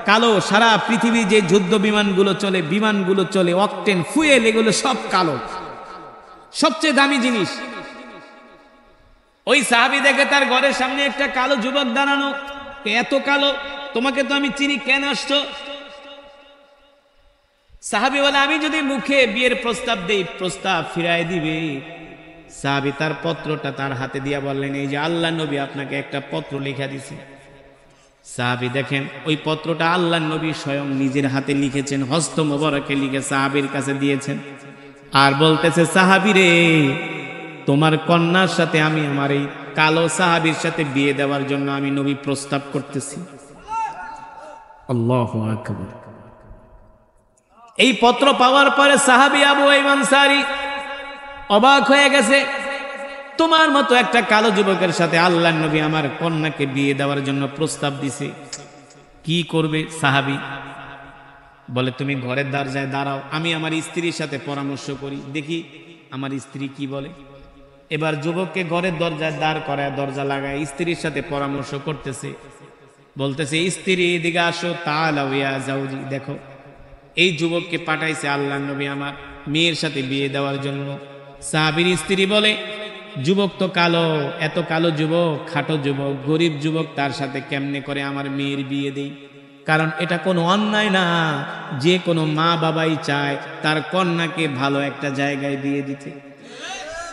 কালো। সারা পৃথিবী যে যুদ্ধ বিমানগুলো চলে, অকটেন, ফুয়েল, এগুলো সব কালো। সবচেয়ে দামি জিনিস। ওই সাহাবী দেখে তার ঘরের সামনে একটা কালো যুবক দাঁড়ানো। এত কালো, তোমাকে তো আমি চিনি, কেন আসছো? সাহাবী বলে, আমি যদি মুখে বিয়ের প্রস্তাব দেই, প্রস্তাব ফিরায় দিবে। সাহাবী তার পত্রটা তার হাতে দিয়া বললেন, এই যে আল্লাহর নবী আপনাকে একটা পত্র লিখে দিয়েছে। সাহাবী দেখেন ওই পত্রটা আল্লাহর নবী স্বয়ং নিজের হাতে লিখেছেন, হস্ত মোবারকে লিখে সাহাবীর কাছে দিয়েছেন। আর বলতেছে, সাহাবী রে, তোমার কন্যার সাথে আমি আমার এই কালো সাহাবীর সাথে বিয়ে দেওয়ার জন্য আমি নবী প্রস্তাব করতেছি। আল্লাহু আকবার। এই পত্র পাওয়ার পরে সাহাবী আবু আইয়ুব আনসারী অবাক হয়ে গেছে। তোমার মতো একটা কালো যুবকের সাথে আল্লাহর নবী আমার কন্যাকে বিয়ে দেওয়ার জন্য প্রস্তাব দিছে, কি করবে? সাহাবী বলে, তুমি ঘরের দরজায় দাঁড়াও, আমি আমার স্ত্রীর সাথে পরামর্শ করি, দেখি আমার স্ত্রী কি বলে। এবার যুবককে ঘরের দরজায় দাঁড় করায়, দরজা লাগায়, স্ত্রীর সাথে পরামর্শ করতেছে। বলতেছে, স্ত্রী এদিকে আসো, তাআলাউ ইয়া যাওজি। দেখো, এই যুবককে পাঠাইছে আল্লাহর নবী আমার মেয়ের সাথে বিয়ে দেওয়ার জন্য। সাহাবীর স্ত্রী বলে, যুবক তো কালো, এত কালো যুবক, খাটো যুবক, গরিব যুবক, তার সাথে কেমনে করে আমার মেয়ের বিয়ে দেই? কারণ এটা কোনো অন্যায় না, যে কোনো মা বাবাই চায় তার কন্যাকে ভালো একটা জায়গায় বিয়ে দিতে,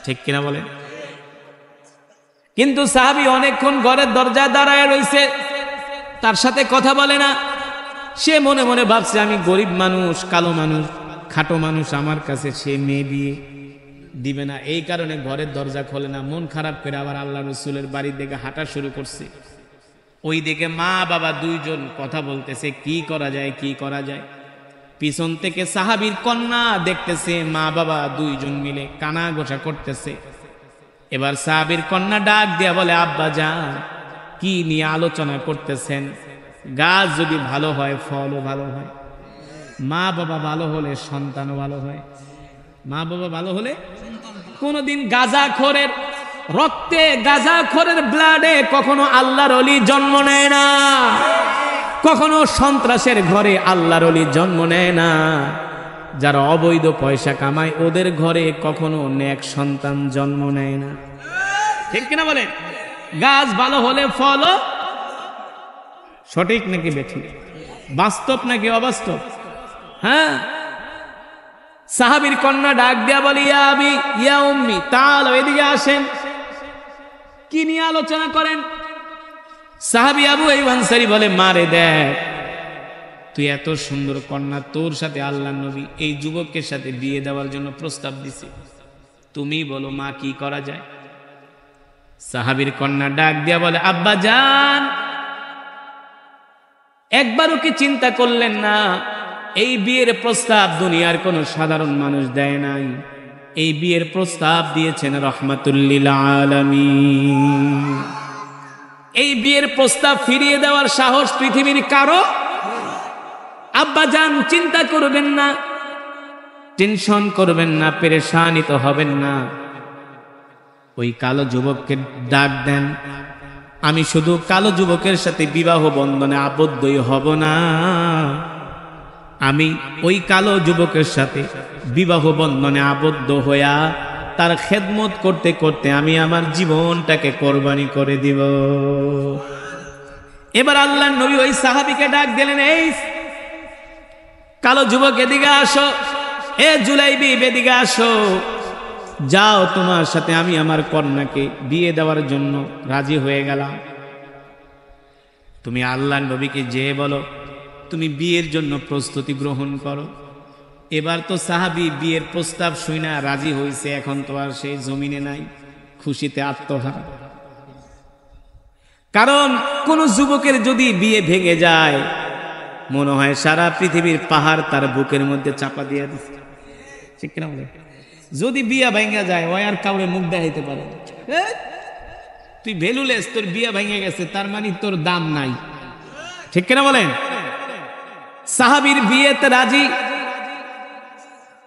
ঠিক কিনা বলে? কিন্তু সাহাবী অনেকক্ষণ ঘরের দরজায় দাঁড়ায় রইছে, তার সাথে কথা বলে না। সে মনে মনে ভাবছে, আমি গরিব মানুষ, কালো মানুষ, খাটো মানুষ, আমার কাছে সে মেয়ে বিয়ে দিবে না। এই কারণে ঘরের দরজা খোলে না। মন খারাপ করে আবার আল্লাহ রাসূলের বাড়ির দিকে হাঁটা শুরু করছে। ওই দিকে মা বাবা দুইজন কথা বলতেছে, কি করা যায়, কি করা যায়। পিছন থেকে সাহাবীর কন্যা দেখতেছে মা বাবা দুইজন মিলে কানা ঘোষা করতেছে। এবার সাহাবীর কন্যা ডাক দিয়া বলে, আব্বা জান, কি নিয়ে আলোচনা করতেছেন? গাছ যদি ভালো হয়, ফলও ভালো হয়। মা বাবা ভালো হলে সন্তানও ভালো হয়। মা বাবা ভালো হলে, কোনদিন গাঁজাখোরের রক্তে, গাঁজাখোরের ব্লাডে কখনো আল্লাহর ওলি জন্ম নেয় না, কখনো সন্ত্রাসের ঘরে আল্লাহর ওলি জন্ম নেয় না। যারা অবৈধ পয়সা কামায়, ওদের ঘরে কখনো নেক সন্তান জন্ম নেয় না, ঠিক কিনা বলে? গাছ ভালো হলে ফলও, সঠিক নাকি বেঠিক, বাস্তব নাকি অবাস্তব? হ্যাঁ। সাহাবীর কন্যা ডাক দিয়া বলি, ইয়া আবি, ইয়া উম্মি, তাআলাউ, এদিকে আসেন। কি নিয়ে আলোচনা করেন? সাহাবী আবু আইয়ুব আনসারী বলে, মারে দেখ, তুই এত সুন্দর কন্যা, তোর সাথে আল্লাহর নবী এই যুবকের সাথে বিয়ে দেওয়ার জন্য প্রস্তাব দিছে, তুমি বলো মা, কি করা যায়? সাহাবীর কন্যা ডাক দিয়া বলে, আব্বা জান, একবারও কি চিন্তা করলেন না? এই বিয়ের প্রস্তাব দুনিয়ার কোন সাধারণ মানুষ দেয় নাই। এই বিয়ের প্রস্তাব দিয়েছেন রাহমাতুল লিল আলামিন। এই বিয়ের প্রস্তাব ফিরিয়ে দেওয়ার সাহস পৃথিবীর কারো? আব্বা জান চিন্তা করবেন না, টেনশন করবেন না, পেরেশানিত হবেন না। ওই কালো যুবককে ডাক দেন, আমি শুধু কালো যুবকের সাথে বিবাহ বন্ধনে আবদ্ধই হব না, আমি ওই কালো যুবকের সাথে বিবাহ বন্ধনে আবদ্ধ হইয়া তার খেদমত করতে করতে আমি আমার জীবনটাকে কোরবানি করে দিব। এবার আল্লাহর নবী ওই সাহাবীকে ডাক দিলেন, এই কালো যুবক এদিকে আসো, এ জুলাইবিব এদিকে আসো, যাও তোমার সাথে আমি আমার কন্যাকে বিয়ে দেওয়ার জন্য রাজি হয়ে গেলাম। তুমি আল্লাহর নবীকে যেয়ে বলো তুমি বিয়ের জন্য প্রস্তুতি গ্রহণ করো। এবার তো সাহাবী বিয়ের প্রস্তাব শুনে রাজি হয়েছে, এখন তো আর সেই জমিনে নাই, খুশিতে আত্মহারা। কারণ কোন যুবকের যদি বিয়ে ভেঙে যায় মনে হয় সারা পৃথিবীর পাহাড় তার বুকের মধ্যে চাপা দিয়ে দিচ্ছে, ঠিক কিনা বলে? যদি বিয়া ভাঙা যায় ওই আর কাউরে মুখ দেখাইতে পারে, তুই ভ্যালুলেস, তোর বিয়া ভেঙে গেছে তার মানে তোর দাম নাই, ঠিক কিনা বলেন? সাহাবীর বিয়েতে রাজি,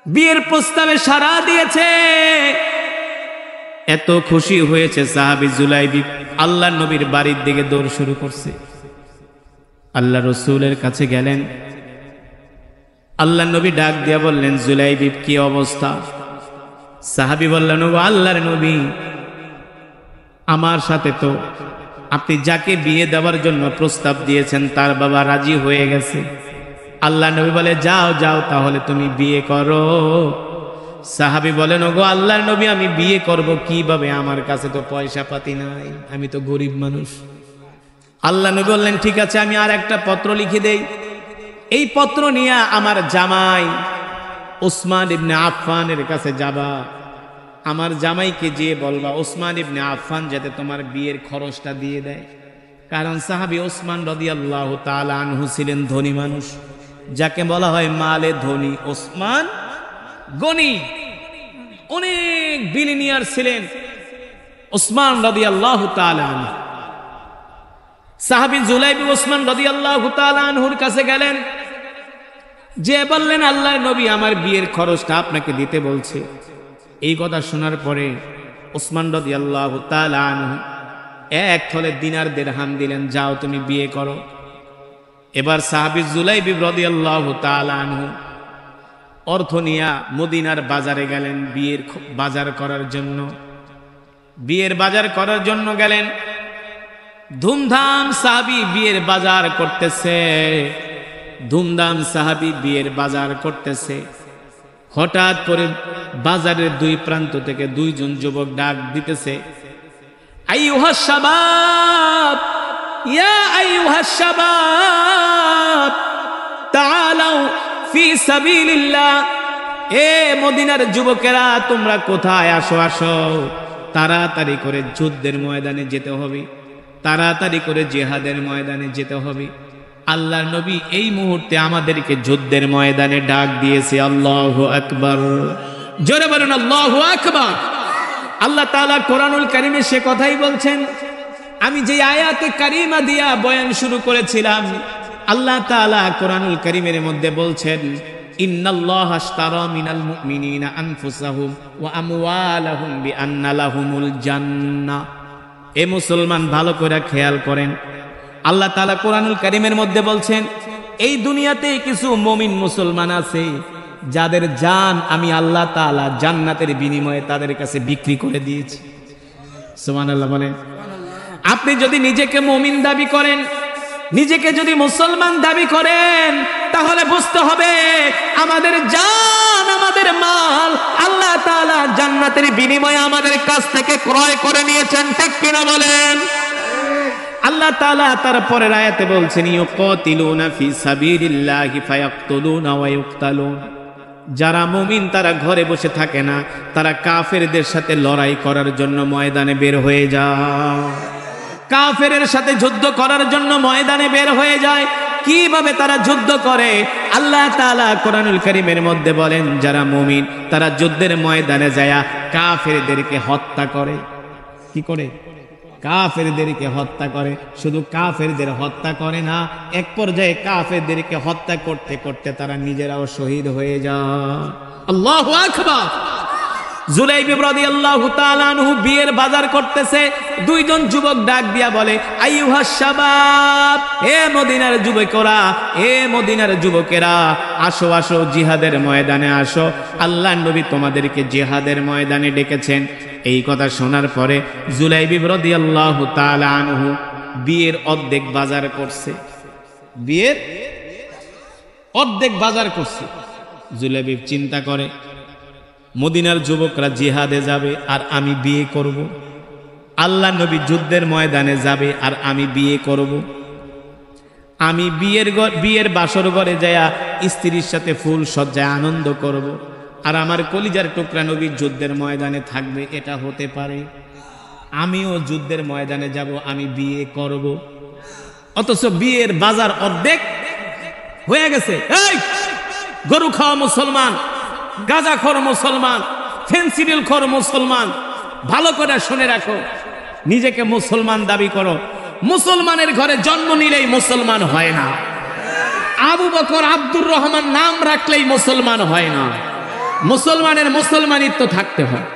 বিয়ের প্রস্তাবে সাড়া দিয়েছে, এত খুশি হয়েছে সাহাবী জুলাইবিব আল্লাহর নবীর বাড়ির দিকে দৌড় শুরু করছে। আল্লাহ রসুলের কাছে গেলেন, আল্লাহর নবী ডাক দিয়া বললেন, জুলাইবিব কি অবস্থা? সাহাবী বললেন, ও আল্লাহর নবী, আমার সাথে তো আপনি যাকে বিয়ে দেওয়ার জন্য প্রস্তাব দিয়েছেন তার বাবা রাজি হয়ে গেছে। আল্লাহর নবী বলে, যাও যাও তাহলে তুমি বিয়ে করো। সাহাবী বলেন, ওগো আল্লাহর নবী, আমি বিয়ে করব কিভাবে? আমার কাছে তো পয়সা পাতি নাই, আমি তো গরিব মানুষ। আল্লাহ নবী বললেন, ঠিক আছে, আমি আর একটা পত্র লিখে দেই, এই পত্র নিয়ে আমার জামাই ওসমান ইবনে আফফানের কাছে যাবা, আমার জামাইকে যেয়ে বলবা ওসমান ইবনে আফফান যাতে তোমার বিয়ের খরচটা দিয়ে দেয়। কারণ সাহাবী ওসমান রাদিয়াল্লাহু তাআলা আনহু ছিলেন ধনী মানুষ, যাকে বলা হয় মালে ধনী। ওসমান গনি, অনেক বিলিনিয়ার ছিলেন ওসমান রাদিয়াল্লাহু তাআলা আনহু। সাহাবী জুলাইবিব ওসমান রাদিয়াল্লাহু তাআলা আনহুর কাছে গেলেন, যে বললেন, আল্লাহর নবী আমার বিয়ের খরচটা আপনাকে দিতে বলছে। এই কথা শোনার পরে ওসমান রাদিয়াল্লাহু তাআলা আনহু এক থলে দিনার দিরহাম দিলেন, যাও তুমি বিয়ে করো। এবার সাহাবী জুলাইবিব রাদিয়াল্লাহু তাআলা আনহু অর্থ নিয়া মদিনার বাজারে গেলেন বিয়ের বাজার করার জন্য। বিয়ের বাজার করার জন্য গেলেন, ধুমধাম সাহাবী বিয়ের বাজার করতেছে, ধুমধাম সাহাবী বিয়ের বাজার করতেছে। হঠাৎ করে বাজারের দুই প্রান্ত থেকে দুইজন যুবক ডাক দিতেছে, আইয়ুহাস শাবাব, ইয়া আইয়ুহাস শাবাব তাআলাউ ফি সাবিলিল্লাহ। এ মদিনার যুবকেরা, তোমরা কোথায়? আসো আসো, তাড়াতাড়ি করে যুদ্ধের ময়দানে যেতে হবে, তাড়াতাড়ি করে জিহাদের ময়দানে যেতে হবে। আল্লাহর নবী এই মুহূর্তে আমাদেরকে যুদ্ধের ময়দানে ডাক দিয়েছে। আল্লাহু আকবার, জোরে বলুন আল্লাহু আকবার। আল্লাহ তাআলা কোরআনুল কারীমে সে কথাই বলছেন। আমি যে আয়াতে কারিমা দিয়া বয়ান শুরু করেছিলাম, আল্লাহ তাআলা কোরআনুল কারীমের মধ্যে বলছেন, ইন্নাল্লাহা আশতারা মিনাল মুমিনিনা আনফুসাহুম ওয়া আমওয়ালাহুম বিআন্না লাহুমুল জান্নাহ। এ মুসলমান ভালো করে খেয়াল করেন, আল্লাহ তাআলা কোরআনুল কারীমের মধ্যে বলছেন, এই দুনিয়াতে কিছু মুমিন মুসলমান আছে যাদের জান আমি আল্লাহ তাআলা জান্নাতের বিনিময়ে তাদের কাছে বিক্রি করে দিয়েছি। সুবহানাল্লাহ বলেন। আপনি যদি নিজেকে মুমিন দাবি করেন, নিজেকে যদি মুসলমান দাবি করেন, তাহলে বুঝতে হবে আমাদের জান, আমাদের মাল আল্লাহ তাআলা জান্নাতের বিনিময়ে আমাদের কাছ থেকে ক্রয় করে নিয়েছেন, ঠিক কিনা বলেন? আল্লাহ তাআলা তারপরের আয়াতে বলছেন, ইউকাতিলুনা ফি সাবিলিল্লাহি ফায়াকতুলুনা ওয়া ইউকতালুন। যারা মুমিন তারা ঘরে বসে থাকে না, তারা কাফেরদের সাথে লড়াই করার জন্য ময়দানে বের হয়ে যায়, কাফেরের সাথে যুদ্ধ করার জন্য ময়দানে বের হয়ে যায়। কিভাবে তারা যুদ্ধ করে? আল্লাহ তাআলা কোরআনুল কারীমের মধ্যে বলেন, যারা মুমিন তারা যুদ্ধের ময়দানে যায় কাফেরদেরকে হত্যা করে। কি করে? কাফেরদেরকে হত্যা করে। শুধু কাফেরদের হত্যা করে না, এক পর্যায়ে কাফেরদেরকে হত্যা করতে করতে তারা নিজেরাও শহীদ হয়ে যায়। আল্লাহু আকবার। জুলাইবিব রাদিয়াল্লাহু তাআলা আনহু বিয়ের বাজার করতেছে, দুইজন যুবক ডাক দিয়া বলে, আইয়ুহাস শাবাব, এ মদিনার যুবকেরা, এ মদিনার যুবকেরা, আসো আসো জিহাদের ময়দানে আসো, আল্লাহর নবী তোমাদেরকে জিহাদের ময়দানে ডেকেছেন। এই কথা শোনার পরে জুলাইবিব রাদিয়াল্লাহু তাআলা আনহু বিয়ের অর্ধেক বাজার করছে, বিয়ের অর্ধেক বাজার করছে। জুলাইবিব চিন্তা করে, মদিনার যুবকরা জিহাদে যাবে আর আমি বিয়ে করব, আল্লাহ নবী যুদ্ধের ময়দানে যাবে আর আমি বিয়ে করব, আমি বিয়ের বাসর ঘরে যায়া স্ত্রীর সাথে ফুল সজ্জায় আনন্দ করব, আর আমার কলিজার টুকরা নবী যুদ্ধের ময়দানে থাকবে, এটা হতে পারে? আমিও যুদ্ধের ময়দানে যাব, আমি বিয়ে করব। অথচ বিয়ের বাজার অর্ধেক হয়ে গেছে। এই গরু খাওয়া মুসলমান, গাঁজাখোর মুসলমান, ফেন্সিডিল খোর মুসলমান, ভালো করে শুনে রাখো, নিজেকে মুসলমান দাবি করো, মুসলমানের ঘরে জন্ম নিলেই মুসলমান হয় না। আবু বকর আব্দুর রহমান নাম রাখলেই মুসলমান হয় না, মুসলমানের মুসলমানিত্ব থাকতে হয়।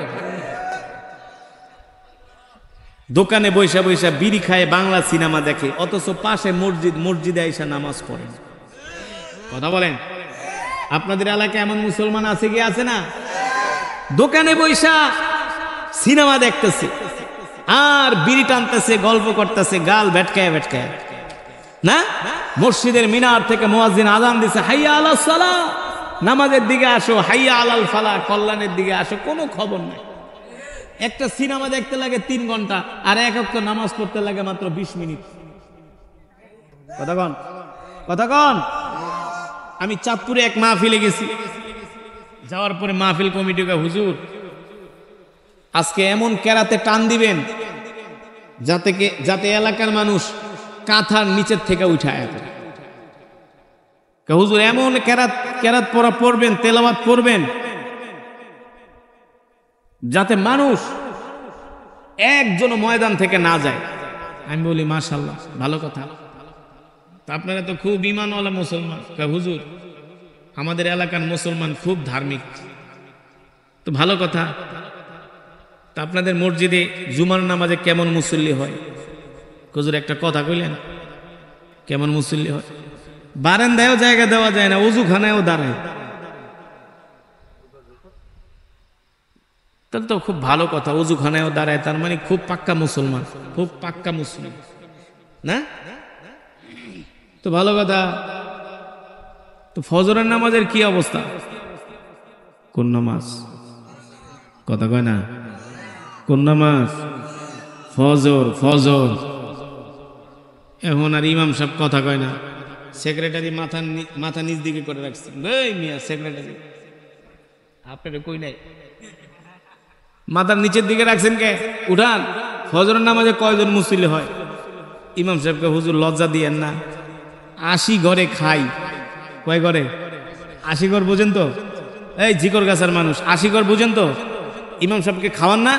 দোকানে বৈশা বৈশা বিড়ি খায়, বাংলা সিনেমা দেখে, অথচ পাশে মসজিদ, মসজিদে আইসা নামাজ পড়ে। কথা বলেন, আপনাদের এলাকায় এমন মুসলমান আছে কি আছে না? দোকানে বৈশা সিনেমা দেখতেছে আর বিড়ি টানতেছে, গল্প করতেছে, গাল ভেটকায় ভেটকায় না। মসজিদের মিনার থেকে মুয়াজ্জিন আযান দিছে, হাইয়া আলাস সালাহ, নামাজের দিকে আসো, হাইয়া আলাল ফালাহ, কল্যাণের দিকে আসো, কোনো খবর নাই। একটা সিনেমা দেখতে লাগে 3 ঘন্টা, আর এক ওয়াক্ত নামাজ পড়তে লাগে মাত্র 20 মিনিট। কথা কন। আমি চাঁদপুরে এক মাহফিলে গেছি, যাওয়ার পরে মাহফিল কমিটিকে, হুজুর আজকে এমন কেরাতে টান দিবেন যাতে এলাকার মানুষ কাঁথার নিচের থেকে উঠায়। হুজুর এমন কেরাত পড়বেন, তেলাওয়াত করবেন যাতে মানুষ একজন ময়দান থেকে না যায়। আমি বলি মাশাআল্লাহ, ভালো কথা, আপনারা তো খুব ঈমানওয়ালা মুসলমান। হুজুর আমাদের এলাকার মুসলমান খুব ধার্মিক, তো ভালো কথা। তা আপনাদের মসজিদে জুমার নামাজে কেমন মুসল্লি হয়? হুজুর একটা কথা কইলেন, কেমন মুসল্লি হয়? বারান্দায়ও জায়গা দেওয়া যায় না, ওযুখানায়ও দাঁড়ায়। তাহলে তো খুব ভালো কথা, ওযুখানায়ও দাঁড়ায়, তার মানে খুব পাক্কা মুসলমান, খুব পাক্কা মুসলিম না? তো ভালো কথা। তো ফজরের নামাজের কি অবস্থা? কোন নামাজ? কথা কয় না, কোন নামাজ? ফজর। এখন আর ইমাম সাহেব কথা কয় না, সেক্রেটারি মাথা নিচ দিকে করে রাখছে। এই মিয়া সেক্রেটারি, আপনারা কই নাই, মাথার নিচের দিকে রাখছেন কে? উঠান। ফজরের নামাজে কয়জন মুসল্লি হয়? ইমাম সাহেবকে, হুজুর লজ্জা দিয়েন না, 80 ঘরে খাই। কয় ঘরে? 80 ঘর বুঝেন তো? এই জিকর গাছার মানুষ, 80 ঘর বুঝেন তো? ইমাম সাহেবকে খাওয়ান না?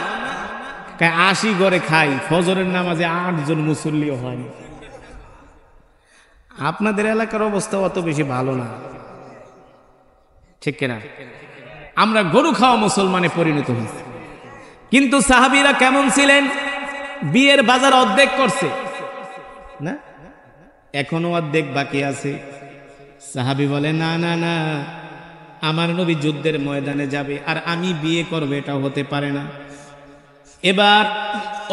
80 ঘরে খাই, ফজরের নামাজে 8 জন মুসল্লিও হয়। আপনাদের এলাকার অবস্থা অত বেশি ভালো না, ঠিক কিনা? আমরা গরু খাওয়া মুসলমানে পরিণত হয়েছি। কিন্তু সাহাবীরা কেমন ছিলেন? বিয়ের বাজার অর্ধেক করছে না, এখনো অর্ধেক বাকি আছে। সাহাবী বলে, না না না, আমার নবী যুদ্ধের ময়দানে যাবে আর আমি বিয়ে করব, এটা হতে পারে না। এবার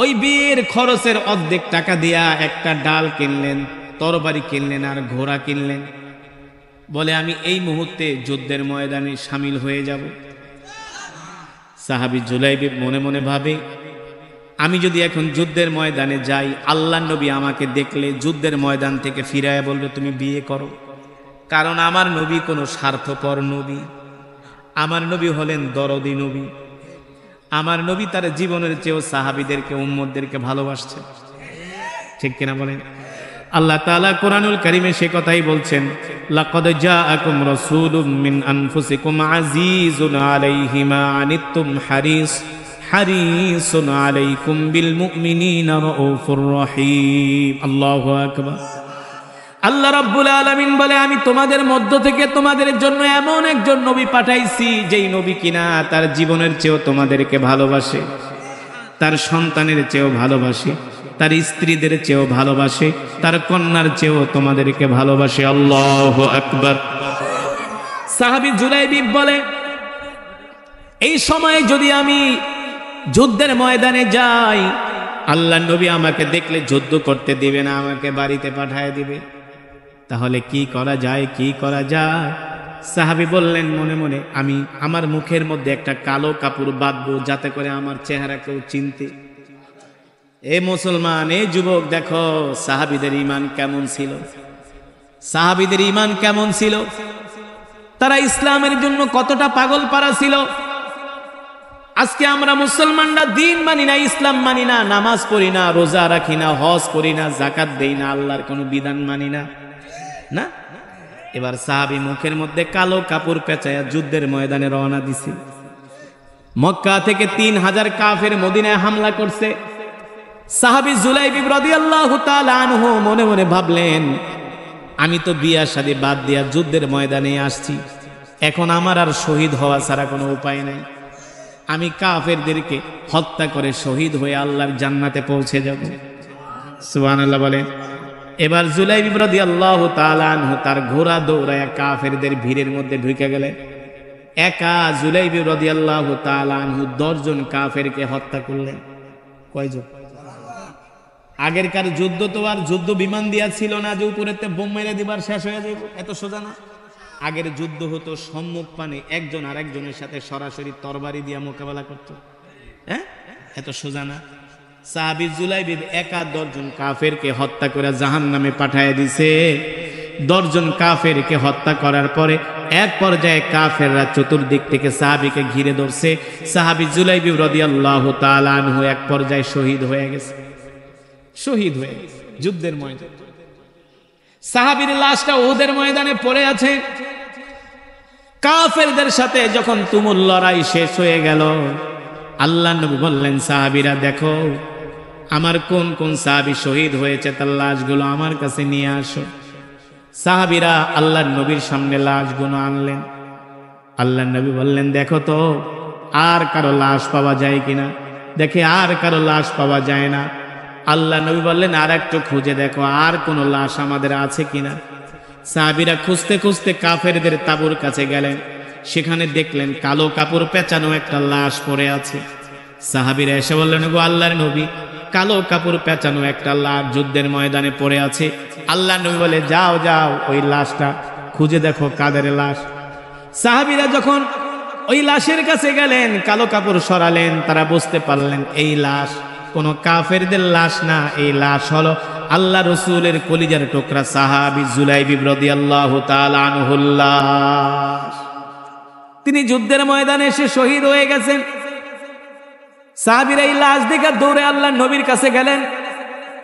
ওই বিয়ের খরচের অর্ধেক টাকা দিয়া একটা ডাল কিনলেন, তরবারি কিনলেন আর ঘোড়া কিনলেন। বলে, আমি এই মুহূর্তে যুদ্ধের ময়দানে শামিল হয়ে যাব। সাহাবী জুলাইবিব মনে মনে ভাবে, আমি যদি এখন যুদ্ধের ময়দানে যাই, আল্লাহর নবী আমাকে দেখলে যুদ্ধের ময়দান থেকে ফিরায় বলবে তুমি বিয়ে করো। কারণ আমার নবী কোনো স্বার্থপর নবী, আমার নবী হলেন দরদি নবী। আমার নবী তার জীবনের চেয়েও সাহাবীদেরকে, উম্মতদেরকে ভালোবাসছে, ঠিক কিনা বলেন? আল্লাহ তাআলা কোরআনুল কারীমে সে কথাই বলছেন, লাকাদ জাআকুম রাসূলুম মিন আনফুসিকুম আজিজুন আলাইহি মা আনিতুম হারিসুন আলাইকুম বিল মুমিনিনা রাউফুর রহিম। আল্লাহু আকবার। আল্লাহ রাব্বুল আলামিন বলে, আমি তোমাদের মধ্য থেকে তোমাদের জন্য এমন একজন নবী পাঠাইছি, যেই নবী কিনা তার জীবনের চেয়েও তোমাদেরকে ভালোবাসে, তার সন্তানের চেয়েও ভালোবাসে, তার স্ত্রীদের চেয়েও ভালোবাসে, তার কন্যার চেয়েও তোমাদেরকে ভালোবাসে। আল্লাহু আকবার। সাহাবী জুলাইবিব বলে, এই সময় যদি আমি যুদ্ধের ময়দানে যাই, আল্লাহ নবী আমাকে দেখলে যুদ্ধ করতে দিবে না, আমাকে বাড়িতে পাঠায় দিবে। তাহলে কি করা যায়, কি করা যায়? সাহাবী বললেন মনে মনে, আমি আমার মুখের মধ্যে একটা কালো কাপড় বাঁধবো, যাতে করে আমার চেহারা কেউ চিনতে। এ মুসলমান, এ যুবক, দেখো সাহাবীদের ঈমান কেমন ছিল, সাহাবীদের ঈমান কেমন ছিল, তারা ইসলামের জন্য কতটা পাগল পারা ছিল। আজকে আমরা মুসলমানরা দিন মানি না, ইসলাম মানি না, নামাজ পড়ি না, রোজা রাখি না, হজ করি না, যাকাত দেই না, আল্লাহর কোনো বিধান মানি না। না, এবার সাহাবী মুখের মধ্যে কালো কাপড় পেঁচায়া যুদ্ধের ময়দানে রওনা দিছে। মক্কা থেকে 3000 কাফের মদিনায় হামলা করছে। সাহাবী জুলাইবিব রাদিয়াল্লাহু তাআলা আনহু মনে মনে ভাবলেন, আমি তো বিয়া শাদী বাদ দিয়া যুদ্ধের ময়দানে আসছি, এখন আমার আর শহীদ হওয়া ছাড়া কোনো উপায় নাই। আমি কাফেরদেরকে হত্যা করে শহীদ হয়ে আল্লাহর জান্নাতে পৌঁছে যাব। সুবহানাল্লাহ বলেন। এবার জুলাইবিব রাদিয়াল্লাহু তাআলা আনহু তার ঘোড়া দৌড়ায়া কাফেরদের ভিড়ের মধ্যে ঢুকে গেলেন। একা জুলাইবিব রাদিয়াল্লাহু তাআলা আনহু 10 জন কাফেরকে হত্যা করলেন। কয়জন? আগেরকার যুদ্ধ তো আর যুদ্ধ বিমান দিয়া ছিল না যে উপরেতে বোম মেরে দিবার শেষ হয়ে যাবে, এত সোজা না। আগের যুদ্ধ হতো সম্মুখ পানে একজন আরেকজনের সাথে সরাসরি তরবারি দিয়া মোকাবেলা করত। হ্যাঁ, এত সোজা না। সাহাবী জুলাইবিব একা 10 জন কাফেরকে হত্যা করে জাহান্নামে পাঠিয়ে দিছে। 10 জন কাফেরকে হত্যা করার পরে এক পর্যায়ে কাফেররা চতুর্দিক থেকে সাহাবীকে ঘিরে ধরছে। সাহাবী জুলাইবিব রাদিয়াল্লাহু তাআলা আনহু এক পর্যায়ে শহীদ হয়ে গেছে, শহীদ হয়ে গেছে যুদ্ধের ময়দানে। সাহাবীর লাশটা উহুদের ময়দানে পড়ে আছে। কাফেরদের সাথে যখন তুমুল লড়াই শেষ হয়ে গেল, আল্লাহর নবী বললেন, সাহাবীরা দেখো আমার কোন কোন সাহাবী শহীদ হয়েছে, তার লাশগুলো আমার কাছে নিয়ে আসো। সাহাবীরা আল্লাহর নবীর সামনে লাশগুলো আনলেন। আল্লাহর নবী বললেন, দেখো তো আর কারো লাশ পাওয়া যায় কিনা। দেখে আর কারো লাশ পাওয়া যায় না। আল্লাহ নবী বললেন, আর একটু খুঁজে দেখো আর কোনো লাশ আমাদের আছে কিনা। সাহাবীরা খুঁজতে খুঁজতে কাফেরদের তাঁবুর কাছে গেলেন। সেখানে দেখলেন কালো কাপড় পেঁচানো একটা লাশ পড়ে আছে। সাহাবীরা এসে বললেন, গো আল্লাহর নবী, কালো কাপড় পেঁচানো একটা লাশ যুদ্ধের ময়দানে পড়ে আছে। আল্লাহ নবী বলে, যাও যাও ওই লাশটা খুঁজে দেখো কাদের লাশ। সাহাবীরা যখন ওই লাশের কাছে গেলেন, কালো কাপড় সরালেন, তারা বুঝতে পারলেন এই লাশ কোনো কাফেরদের লাশ না, এই লাশ হলো আল্লাহ রসুলের কলিজার টুকরা সাহাবী জুলাইবিব রাদিয়াল্লাহু তাআলা আনহুর লাশ। তিনি যুদ্ধের ময়দানে এসে শহীদ হয়ে গেছেন। সাহাবীরা এই লাশ দেখে দৌড়ে আল্লাহর নবীর কাছে গেলেন।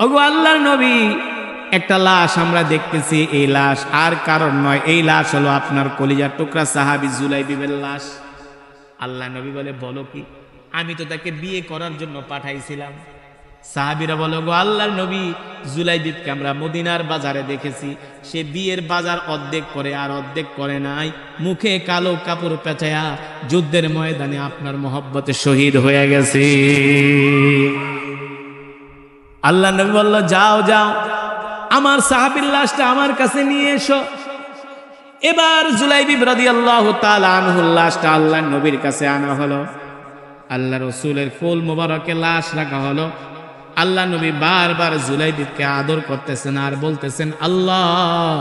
ওগো আল্লাহর নবী, একটা লাশ আমরা দেখতেছি, এই লাশ আর কারণ নয়, এই লাশ হলো আপনার কলিজার টুকরা সাহাবী জুলাইবিবের লাশ। আল্লাহর নবী বলে, বলো কি? আমি তো তাকে বিয়ে করার জন্য পাঠাইছিলাম। সাহাবীরা বলো, গো আল্লাহর নবী, জুলাইবিবকে আমরা মদিনার বাজারে দেখেছি, সে বিয়ের বাজার অর্ধেক করে আর অর্ধেক করে নাই, মুখে কালো কাপড় পেঁচায়া যুদ্ধের ময়দানে আপনার মহব্বতে শহীদ হয়ে গেছে। আল্লাহর নবী বলল, যাও যাও আমার সাহাবীর লাশটা আমার কাছে নিয়ে এসো। এবার জুলাইবিব রাদিয়াল্লাহু তাআলা আনহুর লাশটা আল্লাহর নবীর কাছে আনা হলো। আল্লাহ রসুলের ফুল মোবারকে লাশ রাখা হলো। আল্লাহ নবী বারবার জুলাইবিবকে আদর করতেছেন আর বলতেছেন, আল্লাহ,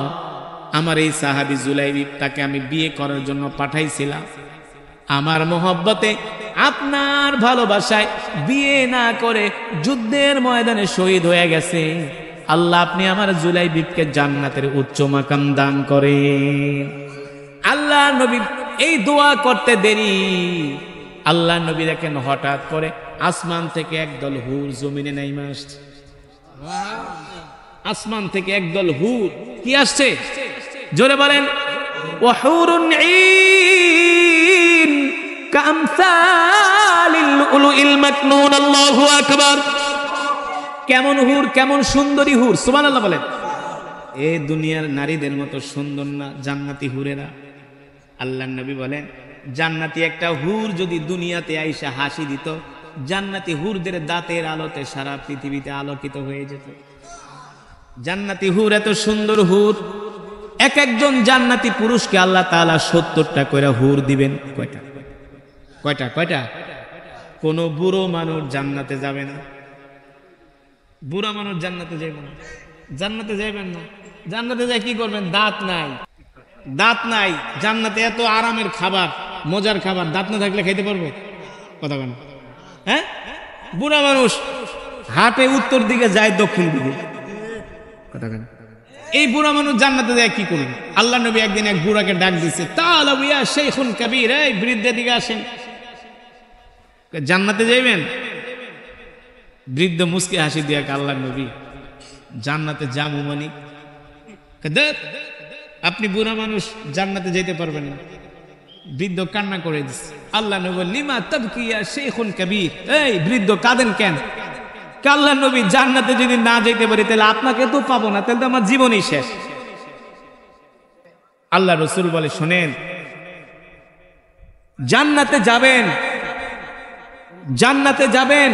আমার এই সাহাবী জুলাইবিব, তাকে আমি বিয়ে করার জন্য পাঠাইছিলাম, আমার মোহব্বতে আপনার ভালোবাসায় বিয়ে না করে যুদ্ধের ময়দানে শহীদ হয়ে গেছে। আল্লাহ, আপনি আমার জুলাইবিবকে জান্নাতের উচ্চ মাকাম দান করেন। আল্লাহ নবী এই দোয়া করতে দেরি, আল্লাহ নবী দেখেন হঠাৎ করে আসমান থেকে একদল হুর জমিনে নেমে আসছে। আসমান থেকে একদল হুর কি আসছে? জোরে বলেন, ওয়াহুরুন ঈন কামসালিল লুলুইল মাকনুন। আল্লাহু আকবার। কেমন হুর, কেমন সুন্দরী হুর, সুবহানাল্লাহ বলেন। এ দুনিয়ার নারীদের মতো সুন্দর না জান্নাতি হুরেরা। আল্লাহর নবী বলেন জান্নাতি একটা হুর যদি দুনিয়াতে আইসা হাসি দিত, জান্নাতি হুরদের দাঁতের আলোতে সারা পৃথিবীতে আলোকিত হয়ে যেত। জান্নাতি হুর এত সুন্দর হুর, এক একজন জান্নাতি পুরুষকে আল্লাহ তাআলা 70টা করে হুর দিবেন। কয়টা কয়টা কয়টা? কোন বুড়ো মানুষ জান্নাতে যাবে না। বুড়া মানুষ জান্নাতে যাবে না, জান্নাতে যাবেন না। জান্নাতে যায় কি করবেন? দাঁত নাই, দাঁত নাই। জান্নাতে এত আরামের খাবার, মজার খাবার, দাঁত না থাকলে খাইতে পারবো? কথা বলেন। হ্যাঁ, বুড়া মানুষ হাটে উত্তর দিকে যায় দক্ষিণ দিকে। কথা বলেন। এই বুড়া মানুষ জান্নাতে যায় কি করবে? আল্লাহ নবী একদিন এক বুড়াকে ডাক দিচ্ছে, তাআলা ইয়া শাইখুন কাবীর, এই বৃদ্ধের দিকে আসেন, জান্নাতে যাইবেন? বৃদ্ধ মুস্কি হাসি দিয়া আল্লাহ নবী, জান্নাতে যাবো মানে? আপনি বুড়া মানুষ, জান্নাতে যেতে পারবেন না। বৃদ্ধ কান্না করে দিচ্ছে। আল্লাহ নবী, লিমা তাবকি ইয়া শাইখুন কাবীর, এই বৃদ্ধ কাঁদেন কেন? আল্লাহ নবী, জান্নাতে যদি না যেতে পারি তাহলে আপনাকে তো পাবো না, তাহলে তো আমার জীবনই শেষ। আল্লাহ রাসূল বলে, শোনেন, জান্নাতে যাবেন, জান্নাতে যাবেন,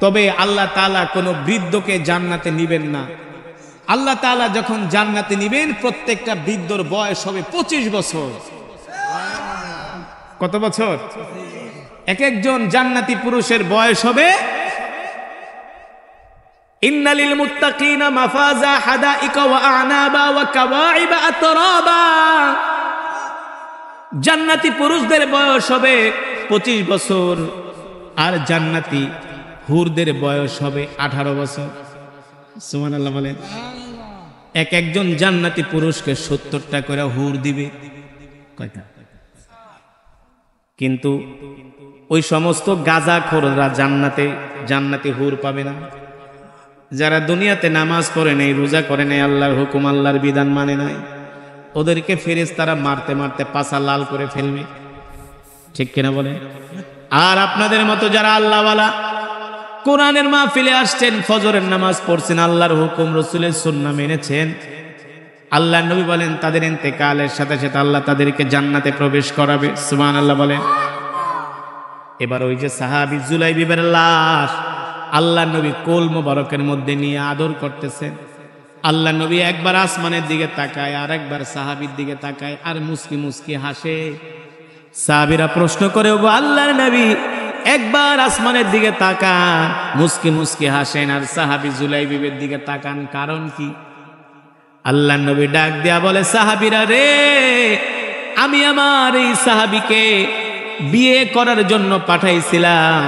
তবে আল্লাহ তাআলা কোনো বৃদ্ধকে জান্নাতে নিবেন না। আল্লাহ তাআলা যখন জান্নাতে নিবেন, প্রত্যেকটা বৃদ্ধর বয়স হবে 25 বছর। কত বছর? এক একজন জান্নাতি পুরুষের বয়স হবে, ইন্নালিল মুত্তাকিনা মাফাজা হাদাইকা ওয়া আ'নাবা ওয়া কাওয়াইবা আতরাবা। জান্নাতি পুরুষদের বয়স হবে 25 বছর, আর জান্নাতি হুরদের বয়স হবে 18 বছর। সুবহানাল্লাহ বলেন। এক একজন জান্নাতি পুরুষকে 70টা করে হুর দিবে। কয়টা? কিন্তু ওই সমস্ত গাঁজাখোররা জান্নাতি হুর পাবে না। যারা দুনিয়াতে নামাজ পড়ে নাই, রোজা করে নাই, আল্লাহর হুকুম আল্লাহর বিধান মানে নাই, ওদেরকে ফেরেশতারা মারতে মারতে পাছা লাল করে ফেলবে। ঠিক কিনা বলে? আর আপনাদের মতো যারা আল্লাহওয়ালা, কোরআনের মাহফিলে আসছেন, ফজরের নামাজ পড়ছেন, আল্লাহর হুকুম রাসূলের সুন্নাহ মেনেছেন, আল্লাহর নবী বলেন তাদের ইন্তেকালের সাথে সাথে আল্লাহ তাদেরকে জান্নাতে প্রবেশ করাবে। সুবহানাল্লাহ বলেন। এবার ওই যে সাহাবী জুলাইবিবের লাশ আল্লাহ নবী কোল মোবারকের মধ্যে নিয়ে আদর করতেছেন। আল্লাহ নবী একবার আসমানের দিকে তাকায়, আর একবার সাহাবীর দিকে তাকায়, আর মুস্কি মুস্কি হাসে। সাহাবীরা প্রশ্ন করে, ওগো আল্লাহর নবী, একবার আসমানের দিকে তাকান, মুস্কি মুস্কি হাসেন, আর সাহাবী জুলাইবিবের দিকে তাকান, কারণ কি? আল্লাহ নবী ডাক দেয়া বলে, সাহাবীরা রে, আমি আমার এই সাহাবীকে বিয়ে করার জন্য পাঠাইছিলাম।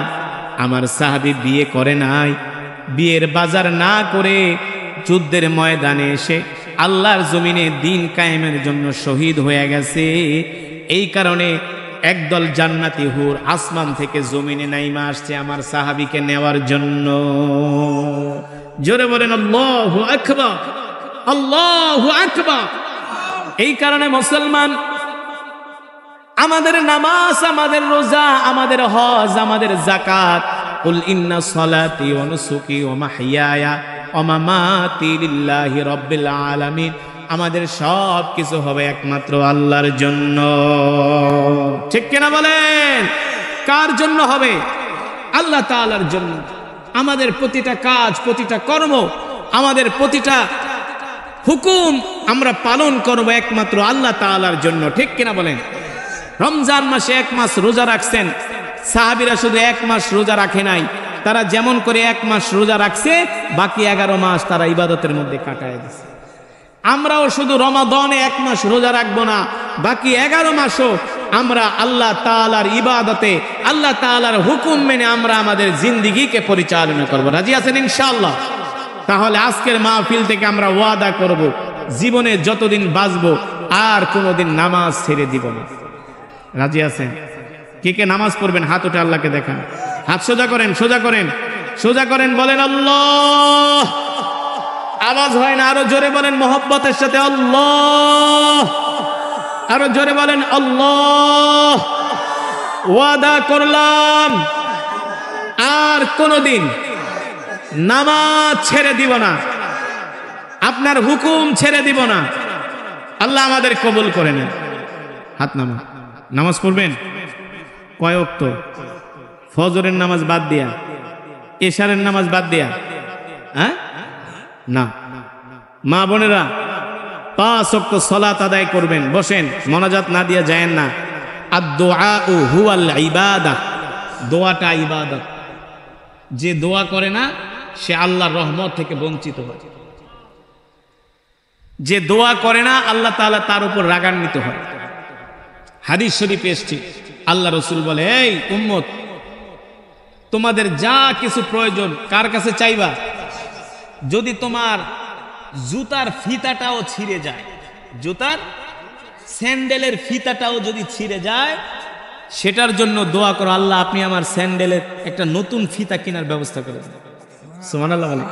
আমার সাহাবী বিয়ে করে নাই, বিয়ের বাজার না করে যুদ্ধের ময়দানে এসে আল্লাহর জমিনে দ্বীন কায়েমের জন্য শহীদ হয়ে গেছে। এই কারণে একদল জান্নাতি হুর আসমান থেকে জমিনে নাইমা আসছে আমার সাহাবীকে নেওয়ার জন্য। জোরে বলেন আল্লাহু আকবার, আল্লাহু আকবার। এই কারণে মুসলমান, আমাদের নামাজ, আমাদের রোজা, আমাদের হজ, আমাদের যাকাত, কুল ইন্না সলাতি ওয়া নুসুকি ওয়া মাহইয়ায়া ওয়া মামাতি লিল্লাহি রাব্বিল আলামিন, আমাদের সব কিছু হবে একমাত্র আল্লাহর জন্য। ঠিক কিনা বলেন? কার জন্য হবে? আল্লাহ তাআলার জন্য। আমাদের প্রতিটা কাজ, প্রতিটা কর্ম, আমাদের প্রতিটা হুকুম আমরা পালন করব একমাত্র আল্লাহ তাআলার জন্য। ঠিক কিনা বলেন? রমজান মাসে 1 মাস রোজা রাখছেন, সাহাবীরা শুধু 1 মাস রোজা রাখে নাই, তারা যেমন করে 1 মাস রোজা রাখছে, বাকি 11 মাস তারা ইবাদতের মধ্যে কাটায় দিয়েছে। আমরাও শুধু রমাদানে 1 মাস রোজা রাখবো না, বাকি 11 মাসও আমরা আল্লাহ তাআলার ইবাদতে, আল্লাহ তাআলার হুকুম মেনে আমরা আমাদের জিন্দেগিকে পরিচালনা করব। রাজি আছেন ইনশাআল্লাহ? তাহলে আজকের মাহফিল থেকে আমরা ওয়াদা করব, জীবনে যতদিন বাঁচবো আর কোনোদিন নামাজ ছেড়ে দিব না। রাজি আছেন? কে কে নামাজ পড়বেন হাত উঠে আল্লাহকে দেখান। হাত সোজা করেন, সোজা করেন, সোজা করেন, বলেন আল্লাহ। আওয়াজ হয় না, আরো জোরে বলেন মোহব্বতের সাথে আল্লাহ। আরো জোরে বলেন আল্লাহ। ওয়াদা করলাম আর কোনোদিন নামাজ ছেড়ে দিব না। আপনার হুকুম ছেড়ে দিব না। আল্লাহ আমাদের কবুল করে নেন। হাত নামা। নামাজ পড়বেন কয় ওয়াক্ত? ফজরের নামাজ বাদ দিয়া, এশারের নামাজ বাদ দিয়া? হ্যাঁ না, মা বোনেরা 5 ওয়াক্ত সালাত আদায় করবেন। বসেন, মোনাজাত না দিয়া যায়েন না। আদ-দুআউ হুয়াল ইবাদাহ, দোয়াটা ইবাদত। যে দোয়া করে না সে আল্লাহর রহমত থেকে বঞ্চিত হয়। যে দোয়া করে না আল্লাহ তাআলা তার উপর রাগান্বিত হয়। হাদিস শরীফে এসেছে, আল্লাহ রাসূল বলে, এই উম্মত, তোমাদের যা কিছু প্রয়োজন কার কাছে চাইবা? যদি তোমার জুতার ফিতাটাও ছিঁড়ে যায়, জুতার স্যান্ডেলের ফিতাটাও যদি ছিঁড়ে যায়, সেটার জন্য দোয়া করো, আল্লাহ আপনি আমার স্যান্ডেলের একটা নতুন ফিতা কেনার ব্যবস্থা করে দেন। সুবহানাল্লাহ বলে।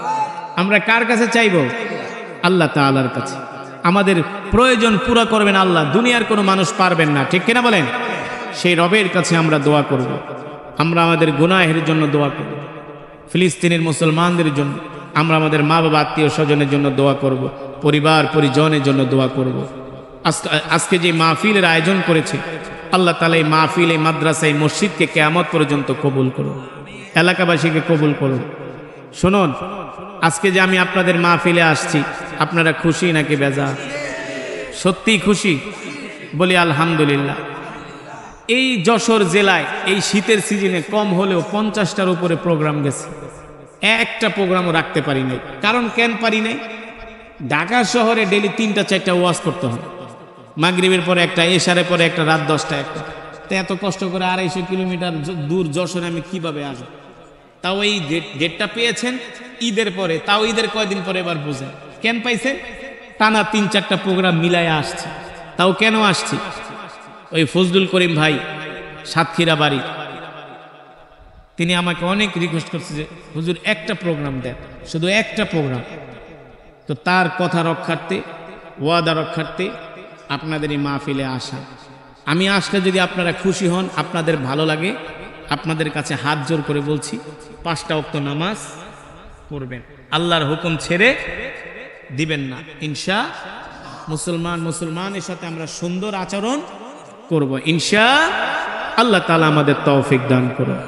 আমরা কার কাছে চাইবো? আল্লাহ তাআলার কাছে। আমাদের প্রয়োজন পুরো করবেন আল্লাহ, দুনিয়ার কোনো মানুষ পারবেন না, ঠিক কিনা বলেন? সেই রবের কাছে আমরা দোয়া করব। আমরা আমাদের গুনাহের জন্য দোয়া করব, ফিলিস্তিনের মুসলমানদের জন্য, আমরা আমাদের মা বাবা আত্মীয় স্বজনের জন্য দোয়া করব, পরিবার পরিজনের জন্য দোয়া করব। আজকে যে মাহফিলের আয়োজন করেছে আল্লাহ তাআলা এই মাহফিল, এই মাদ্রাসা, এই মসজিদকে কিয়ামত পর্যন্ত কবুল করুন, এলাকাবাসীকে কবুল করুন। শুনুন, আজকে যে আমি আপনাদের মাহফিলে আসছি, আপনারা খুশি নাকি বেজার? সত্যি খুশি? বলি আলহামদুলিল্লাহ। এই যশোর জেলায় এই শীতের সিজনে কম হলেও 50টার উপরে প্রোগ্রাম গেছে, একটা প্রোগ্রামও রাখতে পারি নাই। কারণ কেন পারি নাই? ঢাকা শহরে ডেলি 3টা-4টা ওয়াজ করতে হয়, মাগরিবের পরে একটা, এশারের পরে একটা, রাত 10টা একটা। তো এত কষ্ট করে 250 কিলোমিটার দূর যশোরে আমি কিভাবে আসবো? তাও এই ডেটটা পেয়েছেন ঈদের পরে, তাও ঈদের কয়দিন পরে এবার বুঝেন কেন পাইছেন? টানা 3-4টা প্রোগ্রাম মিলাইয়া আসছি। তাও কেন আসছি? ওই ফজলুল করিম ভাই, সাতক্ষীরা বাড়ি, তিনি আমাকে অনেক রিকোয়েস্ট করছে যে হুজুর একটা প্রোগ্রাম দেন, শুধু একটা প্রোগ্রাম। তো তার কথা রক্ষার্থে, ওয়াদা রক্ষার্থে আপনাদের এই মাহফিলে আসা। আমি আসলে যদি আপনারা খুশি হন, আপনাদের ভালো লাগে, আপনাদের কাছে হাত জোর করে বলছি 5টা ওয়াক্ত নামাজ পড়বেন, আল্লাহর হুকুম ছেড়ে দিবেন না। মুসলমানের সাথে আমরা সুন্দর আচরণ করব ইনশাআল্লাহ। তাআলা আমাদের তৌফিক দান করুন।